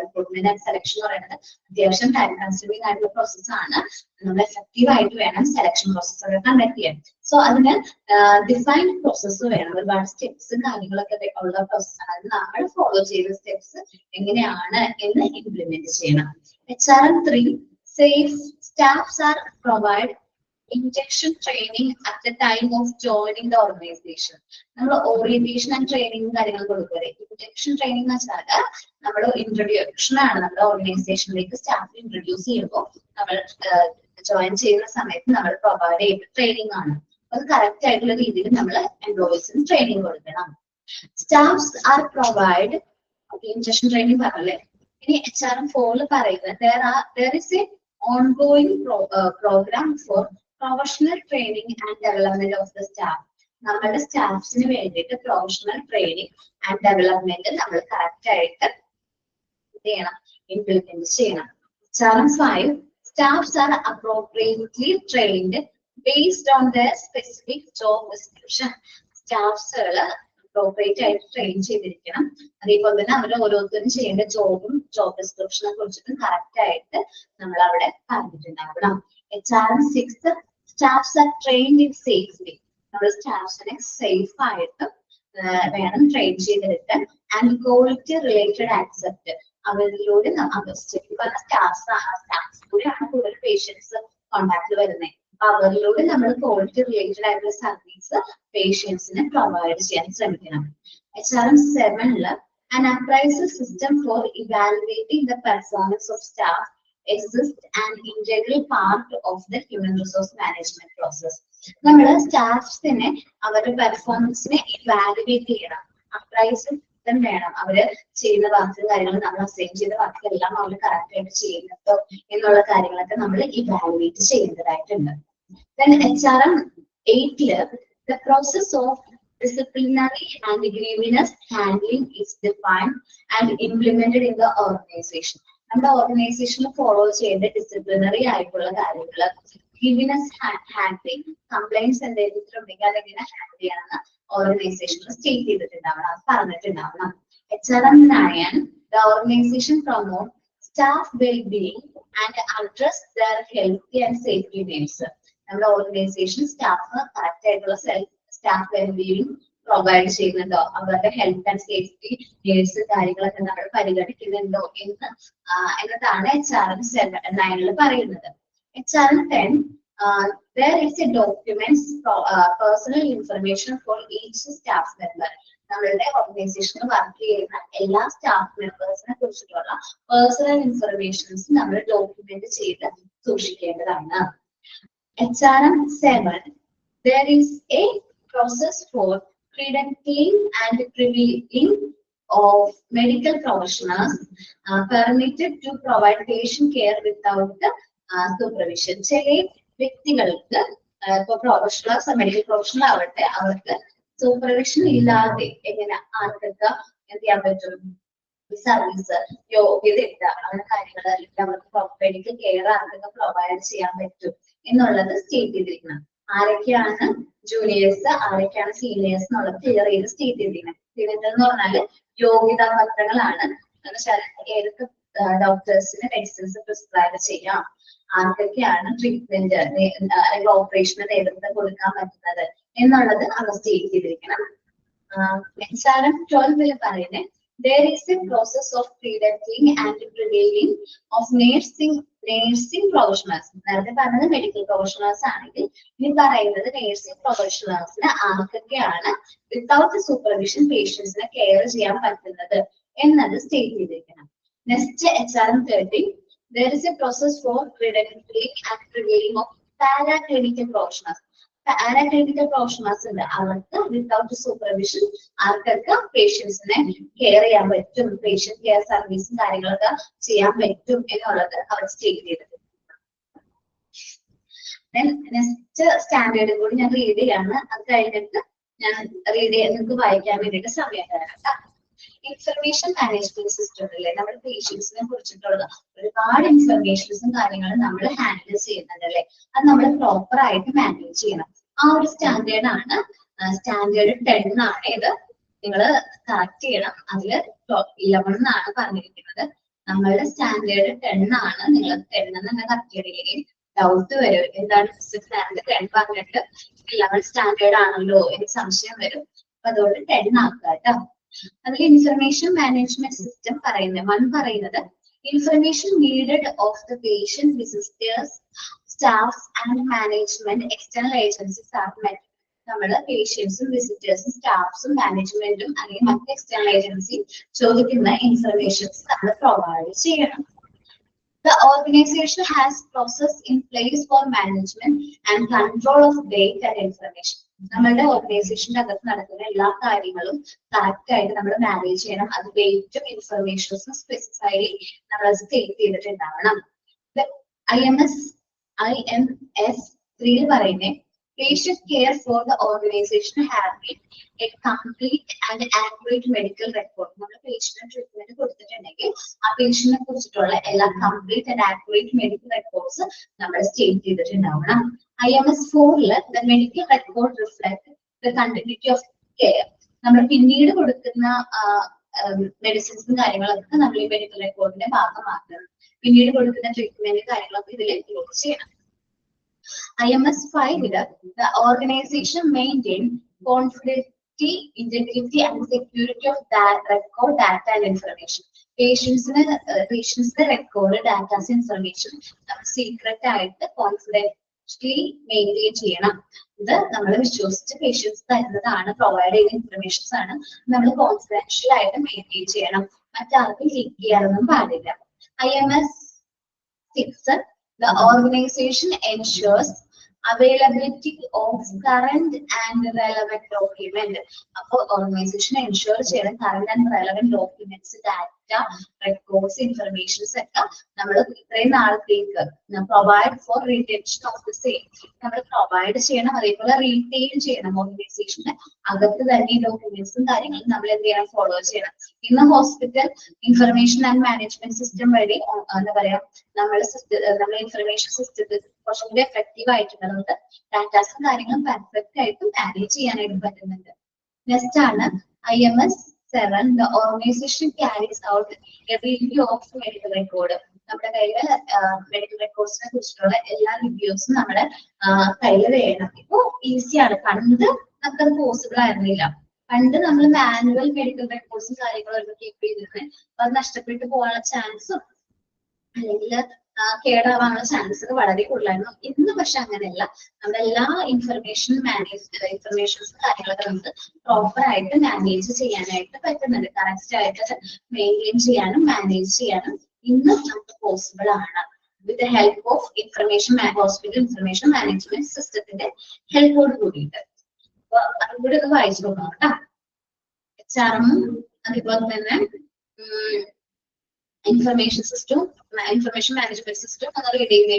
റിക്രൂട്ട്മെന്റ് ആൻഡ് സെലക്ഷൻ എന്ന് പറയുന്നത് അത്യാവശ്യം ടൈം കൺസ്യൂമിംഗ് ആയിട്ടുള്ള പ്രോസസ്സാണ്. നമ്മൾ എഫക്റ്റീവ് ആയിട്ട് വേണം സെലക്ഷൻ പ്രോസസ്സൊക്കെ കണ്ടക്ട് ചെയ്യാൻ. സോ അതിന് ഡിഫൈൻഡ് പ്രോസസ്സ് വേണം, ഒരുപാട് സ്റ്റെപ്സും കാര്യങ്ങളൊക്കെ ഉള്ള പ്രോസസ്സാണ്. അത് നമ്മൾ ഫോളോ ചെയ്ത സ്റ്റെപ്സ് എങ്ങനെയാണ് എന്ന് ഇംപ്ലിമെന്റ് ചെയ്യണം. HRM 3 says staffs are provide induction training at the time of joining the organization. നമ്മൾ ഓറിയന്റേഷൻ ആൻഡ് ട്രെയിനിങ് കാര്യങ്ങൾ കൊടുക്കുക. ഇൻഡക്ഷൻ ട്രെയിനിങ് എന്ന് വെച്ചാൽ നമ്മൾ ഇൻട്രൊഡ്യൂഷൻ ആണ്. നമ്മുടെ ഓർഗനൈസേഷനിലേക്ക് സ്റ്റാഫ് ഇൻട്രൊഡ്യൂസ് ചെയ്യുമ്പോൾ നമ്മൾ ജോയിൻ ചെയ്യുന്ന സമയത്ത് നമ്മൾ പ്രൊവൈഡ് ചെയ്യുന്ന ട്രെയിനിങ് ആണ്. അത് കറക്റ്റ് ആയിട്ടുള്ള രീതിയിൽ നമ്മൾ എംപ്ലോയീസിന് ട്രെയിനിങ് കൊടുക്കണം. Staffs are provide induction training പറഞ്ഞല്ലേ. ഇനി HRM 4 പറയുന്നത് there is a ongoing program for professional training and development of the staff. നമ്മുടെ സ്റ്റാഫ്സിന് വേണ്ടിയിട്ട് പ്രൊഫഷണൽ ട്രെയിനിങ് ആൻഡ് ഡെവലപ്മെന്റ് നമ്മൾ കറക്റ്റ് ആയിട്ട് ചെയ്യണം, ഇംപ്ലിമെന്റ് ചെയ്യണം. HRM 5 staffs are appropriately trained based on their specific job description. സ്റ്റാഫ്സുകൾ appropriate ആയിട്ട് train ചെയ്തിരിക്കണം. അതേപോലെ തന്നെ അവർ ഓരോരുത്തരും ചെയ്യേണ്ട ജോബും ജോബ് ഡിസ്ക്രിപ്ഷനെ കുറിച്ചിട്ടും കറക്റ്റ് ആയിട്ട് നമ്മൾ അവിടെ പറഞ്ഞിട്ടുണ്ടാവണം. HRM 6 staffs are trained in safely. നമ്മൾ സ്റ്റാഫ്സിനെ സേഫ് ആയിട്ട് വേണം ട്രെയിൻ ചെയ്തെടുക്കാൻ. ആൻഡ് ക്വാളിറ്റി റിലേറ്റഡ് ആക്സെപ്റ്റ്, അവരിലൂടെ സ്റ്റാഫ്സിലൂടെയാണ് കൂടുതൽ പേഷ്യൻസ് കോണ്ടാക്ട് വരുന്നത്. അപ്പൊ അവരിലൂടെ നമ്മൾ ക്വാളിറ്റി റിലേറ്റഡ് ആയിട്ടുള്ള സർവീസ് പേഷ്യൻസിന് പ്രൊവൈഡ് ചെയ്യാൻ ശ്രമിക്കണം. HRM 7 an appraisal system for evaluating the performance of staff exist an integral part of the human resource management process. നമ്മൾ സ്റ്റാഫ്സിനെ അവരുടെ പെർഫോമൻസിനെ ഇവാലുവേറ്റ് ചെയ്യണം. അപ്രൈസൽ സിസ്റ്റം വേണം. അവര് ചെയ്യുന്ന വർക്കും കാര്യങ്ങളും നമ്മൾ അസൈൻ ചെയ്ത വർക്കെല്ലാം അവർ കറക്റ്റ് ആയിട്ട് ചെയ്യുന്നുണ്ടോ എന്നുള്ള കാര്യങ്ങളൊക്കെ നമ്മൾ ഇവാലുവേറ്റ് ചെയ്യേണ്ടതായിട്ടുണ്ട്. Then HRM 8 the process of disciplinary and grievance handling is defined and implemented in the organization. നമ്മുടെ ഓർഗനൈസേഷനിൽ ഫോളോ ചെയ്യേണ്ട ഡിസിപ്ലിനറി ആയിട്ടുള്ള കാര്യങ്ങൾ, ഗ്രീവൻസ് ഹാൻഡ്ലിംഗ്, കംപ്ലൈന്റ്സ് എന്തെങ്കിലും ഉണ്ടെങ്കിൽ അതെങ്ങനെ ഹാൻഡിൽ ചെയ്യണമെന്ന് ഓർഗനൈസേഷനിൽ സ്റ്റേറ്റ് ചെയ്തിട്ടുണ്ടാവണം, അത് പറഞ്ഞിട്ടുണ്ടാവണം. HRM 9 the organization promote staff well-being and address their healthy and safety needs. നമ്മുടെ ഓർഗനൈസേഷൻ സ്റ്റാഫ് കറക്റ്റ് ആയിട്ടുള്ള സ്റ്റാഫ് വെൽബീയിങ് പ്രൊവൈഡ് ചെയ്യുന്നുണ്ടോ, അവരുടെ ഹെൽത്ത് ആൻഡ് സേഫ്റ്റി നീഡ്സ് കാര്യങ്ങളൊക്കെ നമ്മൾ പരിഗണിക്കുന്നുണ്ടോ എന്നതാണ് HRM 9 പറയുന്നത്. HRM 10 there is a documents personal information for each staff member. നമ്മളുടെ ഓർഗനൈസേഷനിൽ വർക്ക് ചെയ്യുന്ന എല്ലാ സ്റ്റാഫ് മെമ്പേഴ്സിനെ കുറിച്ചിട്ടുള്ള പേഴ്സണൽ ഇൻഫർമേഷൻസ് നമ്മൾ ഡോക്യുമെന്റ് ചെയ്ത് സൂക്ഷിക്കേണ്ടതാണ്. HRM 7 there is a process for credentialing and priving of medical professionals permitted to provide patient care without supervision. ചില വ്യക്തികൾക്ക് ഇപ്പൊ പ്രൊഫഷണൽസ് മെഡിക്കൽ പ്രൊഫഷണൽ ആവട്ടെ, അവർക്ക് സൂപ്പർവിഷൻ ഇല്ലാതെ എങ്ങനെ ആർക്കൊക്കെ എന്ത് ചെയ്യാൻ പറ്റും, സർവീസ് യോഗ്യത ഉണ്ട് അങ്ങനെ കാര്യങ്ങൾ, അല്ലെങ്കിൽ അവർക്ക് മെഡിക്കൽ കെയർ ആർക്കൊക്കെ പ്രൊവൈഡ് ചെയ്യാൻ പറ്റും എന്നുള്ളത് സ്റ്റേറ്റ് ചെയ്തിരിക്കണം. ആരൊക്കെയാണ് ജൂനിയേഴ്സ്, ആരൊക്കെയാണ് സീനിയേഴ്സ് എന്നുള്ളത് ക്ലിയർ ചെയ്ത് സ്റ്റേറ്റ് ചെയ്തിരിക്കണം. ക്ലിയർ എന്ന് പറഞ്ഞാല് യോഗ്യതാ പത്രങ്ങളാണ്. ഏതൊക്കെ ഡോക്ടേഴ്സിന് മെഡിസിൻസ് പ്രിസ്ക്രൈബ് ചെയ്യാം, ആർക്കൊക്കെയാണ് ട്രീറ്റ്മെന്റ് അല്ലെങ്കിൽ ഓപ്പറേഷന് നേതൃത്വം കൊടുക്കാൻ പറ്റുന്നത് എന്നുള്ളത് അവർ സ്റ്റേറ്റ് ചെയ്തിരിക്കണം. HRM 12 പറയുന്നത് there is a process of credentialing and prevailing of nursing nursing professionals, നേരത്തെ പറഞ്ഞത് മെഡിക്കൽ പ്രൊഫഷണൽസ് ആണെങ്കിൽ ഇനി പറയുന്നത് നേഴ്സിംഗ് പ്രൊഫഷണൽസിന് ആർക്കൊക്കെയാണ് വിത്തൗട്ട് സൂപ്പർവിഷൻ പേഷ്യൻസിനെ കെയർ ചെയ്യാൻ പറ്റുന്നത് എന്നത് സ്റ്റേറ്റ് ചെയ്തിരിക്കണം. Next HRM 13, there is a process for credentialing and revealing of paraclinical professionals. Paraclinical professionals ഉണ്ട്, അവർക്ക് വിത്തൗട്ട് സൂപ്പർവിഷൻ ആർക്കൊക്കെ പേഷ്യൻസിനെ കെയർ ചെയ്യാൻ പറ്റും, പേഷ്യന്റ് കെയർ സർവീസും കാര്യങ്ങളൊക്കെ ചെയ്യാൻ പറ്റും എന്നുള്ളത് അവർ സ്റ്റേറ്റ് ചെയ്തിട്ടുണ്ട്. നെക്സ്റ്റ് സ്റ്റാൻഡേർഡും കൂടി ഞാൻ റീഡ് ചെയ്യാണ്, അത് കഴിഞ്ഞിട്ട് ഞാൻ റീഡ് ചെയ്യാൻ നിങ്ങൾക്ക് വായിക്കാൻ വേണ്ടിയിട്ട് സമയം തരാം. ഇൻഫർമേഷൻ മാനേജ്മെന്റ് സിസ്റ്റം അല്ലേ, നമ്മുടെ പേഷ്യൻസിനെ കുറിച്ചിട്ടുള്ള ഒരുപാട് ഇൻഫർമേഷൻസും കാര്യങ്ങളും നമ്മൾ ഹാൻഡിൽ ചെയ്യുന്നുണ്ട് അല്ലെ, അത് നമ്മൾ പ്രോപ്പർ ആയിട്ട് മാനേജ് ചെയ്യണം. ആ ഒരു സ്റ്റാൻഡേർഡ് ആണ് സ്റ്റാൻഡേർഡ് 10 എന്നാണ് ഇത്, നിങ്ങൾ കറക്റ്റ് ചെയ്യണം. അതിൽ 11 എന്നാണ് പറഞ്ഞിരിക്കുന്നത്, നമ്മളുടെ സ്റ്റാൻഡേർഡ് 10 ആണ്. നിങ്ങൾ 10 എന്ന് കറക്റ്റ് ചെയ്തില്ലെങ്കിൽ ഡൗട്ട് വരും, എന്താണ് സ്റ്റാൻഡേർഡ് 10 പറഞ്ഞിട്ട് 11 സ്റ്റാൻഡേർഡ് ആണല്ലോ എന്ന് സംശയം വരും. അപ്പൊ അതുകൊണ്ട് 10 ആക്കുക കേട്ടോ. അതിൽ ഇൻഫർമേഷൻ മാനേജ്മെന്റ് സിസ്റ്റം പറയുന്നത് information needed of the patient, visitors, staffs and management, external agencies R met. നമ്മള് പേഷ്യൻസും വിസിറ്റേഴ്സും സ്റ്റാഫ്സും മാനേജ്മെന്റും അല്ലെങ്കിൽ മറ്റ് എക്സ്റ്റേണൽ ഏജൻസി ചോദിക്കുന്ന ഇൻഫർമേഷൻസ് നമ്മൾ പ്രൊവൈഡ് ചെയ്യണം. The organization has process in place for management and control of data and information. നമ്മളുടെ ഓർഗനൈസേഷന്റെ അകത്ത് നടക്കുന്ന എല്ലാ കാര്യങ്ങളും കറക്റ്റ് ആയിട്ട് നമ്മൾ മാനേജ് ചെയ്യണം. അത് ഡേറ്റും ഇൻഫർമേഷൻസും സ്പെസിഫൈലി നമ്മൾ സ്റ്റേറ്റ് ചെയ്തിട്ടുണ്ടാവണം. IMS 3 പറയുന്നത് patient care for the organization having a complete and accurate medical record. നമ്മൾ പേഷ്യന്റ് ട്രീറ്റ്മെന്റ് കൊടുത്തിട്ടുണ്ടെങ്കിൽ ആ പേഷ്യന്റിനെ കുറിച്ചിട്ടുള്ള എല്ലാ complete and accurate medical records നമ്മൾ state ചെയ്തിട്ടുണ്ടാവണം. IMS 4 the medical record reflect the continuity of care. നമ്മൾ പിന്നീട് കൊടുക്കുന്ന മെഡിസിൻസും കാര്യങ്ങളൊക്കെ നമ്മൾ ഈ മെഡിക്കൽ റെക്കോർഡിന്റെ ഭാഗമാക്കണം. പിന്നീട് കൊടുക്കുന്ന ട്രീറ്റ്മെന്റ് കാര്യങ്ങളൊക്കെ ഇതിൽ ഇൻക്ലൂഡ് ചെയ്യണം. IMS 5 the organization maintain confidentiality, integrity and security of that record, data and information. പേഷ്യൻസിന്റെ റെക്കോർഡ്, ഡാറ്റാസ്, ഇൻഫർമേഷൻ നമ്മൾ സീക്രട്ട് ആയിട്ട് കോൺഫിഡൻഷ്യലി മെയിൻറ്റെയിൻ ചെയ്യണം. ഇത് നമ്മൾ വിശ്വസിച്ച് പേഷ്യൻസ് തരുന്നതാണ്, പ്രൊവൈഡ് ചെയ്യുന്ന ഇൻഫർമേഷൻസ് ആണ്, നമ്മൾ കോൺഫിഡൻഷ്യൽ ആയിട്ട് മെയിൻറ്റെയിൻ ചെയ്യണം. മറ്റാർക്കും ലീക്ക് ചെയ്യാനൊന്നും പാടില്ല. IMS 6 the organization ensures availability of current and relevant document. അപ്പോൾ ഓർഗനൈസേഷൻ എൻഷുർ ചെയ്യണം current and relevant documents, data, records, informations ഒക്കെ നമ്മൾ ഇത്രയും നാളത്തേക്ക് provide four റീറ്റെൻഷൻ of the same നമ്മൾ പ്രൊവൈഡ് ചെയ്യണം. അതേപോലെ റീറ്റെയിൻ ചെയ്യണം. ഓർഗനൈസേഷന്റെ അകത്ത് തന്നെ ഈ ഡോക്യുമെന്റ്സും കാര്യങ്ങളും നമ്മൾ എന്ത് ചെയ്യണം, ഫോളോ ചെയ്യണം. ഇന്ന് hospital information and management system വഴി എന്താ പറയാ, നമ്മൾ ഇൻഫർമേഷൻ സിസ്റ്റത്തിൽ കുറച്ചും കൂടി എഫക്റ്റീവ് ആയിട്ടുണ്ട്. നമുക്ക് ഡാറ്റാസും കാര്യങ്ങളും പെർഫെക്റ്റ് ആയിട്ട് മാനേജ് ചെയ്യാനായിട്ട് പറ്റുന്നുണ്ട്. നെക്സ്റ്റ് ആണ് IMS 7 the organization carries out a review of medical record. നമ്മുടെ കയ്യിൽ മെഡിക്കൽ റെക്കോർഡ്സിനെ കുറിച്ചിട്ടുള്ള എല്ലാ റിവ്യൂസും നമ്മുടെ കയ്യിൽ വേണം. ഇപ്പൊ ഈസിയാണ്, പണ്ട് നമുക്കത് പോസിബിൾ ആയിരുന്നില്ല. പണ്ട് നമ്മൾ മാനുവൽ മെഡിക്കൽ റെക്കോർഡ്സും കാര്യങ്ങളും കീപ്പ് ചെയ്തിരുന്നത്, അപ്പൊ അത് നഷ്ടപ്പെട്ടു പോകാനുള്ള ചാൻസും അല്ലെങ്കിൽ കേടാവാനുള്ള ചാൻസസ് വളരെ കൂടുതലായിരുന്നു. ഇന്ന് പക്ഷെ അങ്ങനെയല്ല, നമ്മുടെ എല്ലാ ഇൻഫർമേഷൻസും കാര്യങ്ങളൊക്കെ നമുക്ക് പ്രോപ്പർ ആയിട്ട് മാനേജ് ചെയ്യാനായിട്ട് പറ്റുന്നുണ്ട്. കറക്റ്റ് ആയിട്ട് മെയിൻറ്റെയിൻ ചെയ്യാനും മാനേജ് ചെയ്യാനും ഇന്ന് നമുക്ക് പോസിബിൾ ആണ്. With the help of hospital information management സിസ്റ്റത്തിന്റെ ഹെൽപ്പോട് കൂടിയിട്ട്. അപ്പൊ അതും കൂടി ഒന്ന് വായിച്ചു നോക്കാം കേട്ടോ. HRM അതുപോലെ തന്നെ information system, information management system അത് റീഡ് ചെയ്തേ.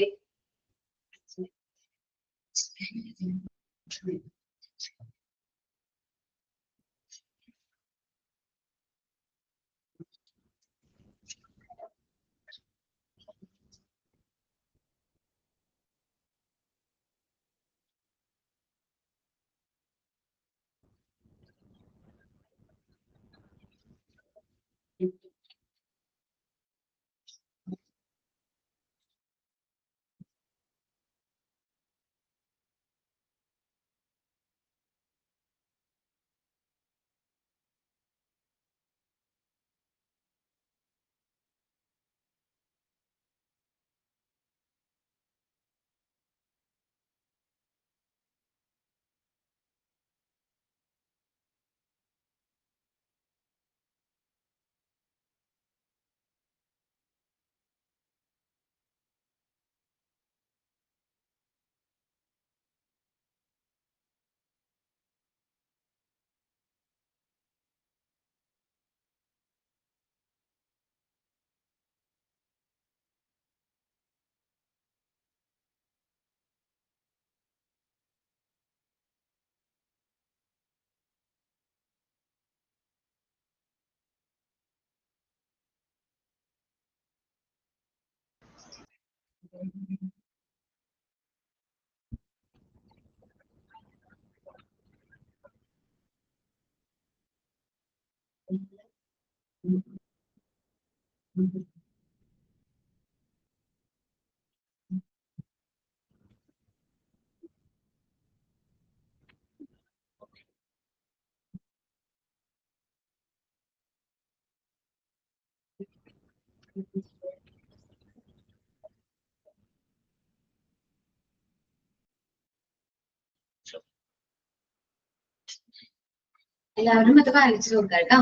എല്ലാവരും അത് വായിച്ചു നോക്കാം കേട്ടോ.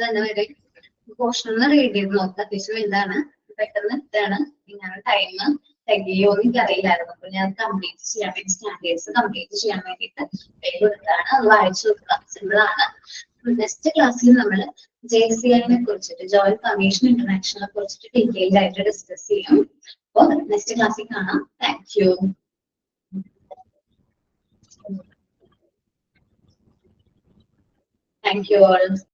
തന്നെ വരെ പോർഷൻ റീഡ് ചെയ്ത് നോക്കുക. അത്യാവശ്യം എന്താണ് പെട്ടെന്ന് ഇതാണ് ഇങ്ങനെ ടൈം തികയോ എനിക്ക് അറിയില്ലായിരുന്നു. അപ്പൊ ഞാൻ കംപ്ലീറ്റ് ചെയ്യാൻ വേണ്ടി സ്റ്റാൻഡേർഡ്സ് കംപ്ലീറ്റ് ചെയ്യാൻ വേണ്ടിയിട്ട് കൊടുത്താണ്. അത് വായിച്ചു നോക്കുക. സിമ്പിൾ ആണ്. നെക്സ്റ്റ് ക്ലാസ്സിൽ നമ്മൾ JCIനെ കുറിച്ചിട്ട് ജോയിന്റ് കമ്മീഷൻ ഇന്റർനാഷണലിനെ കുറിച്ചിട്ട് ഡീറ്റെയിൽഡ് ആയിട്ട് ഡിസ്കസ് ചെയ്യും. അപ്പോൾ നെക്സ്റ്റ് ക്ലാസ്സിൽ കാണാം. Thank you. Thank you all.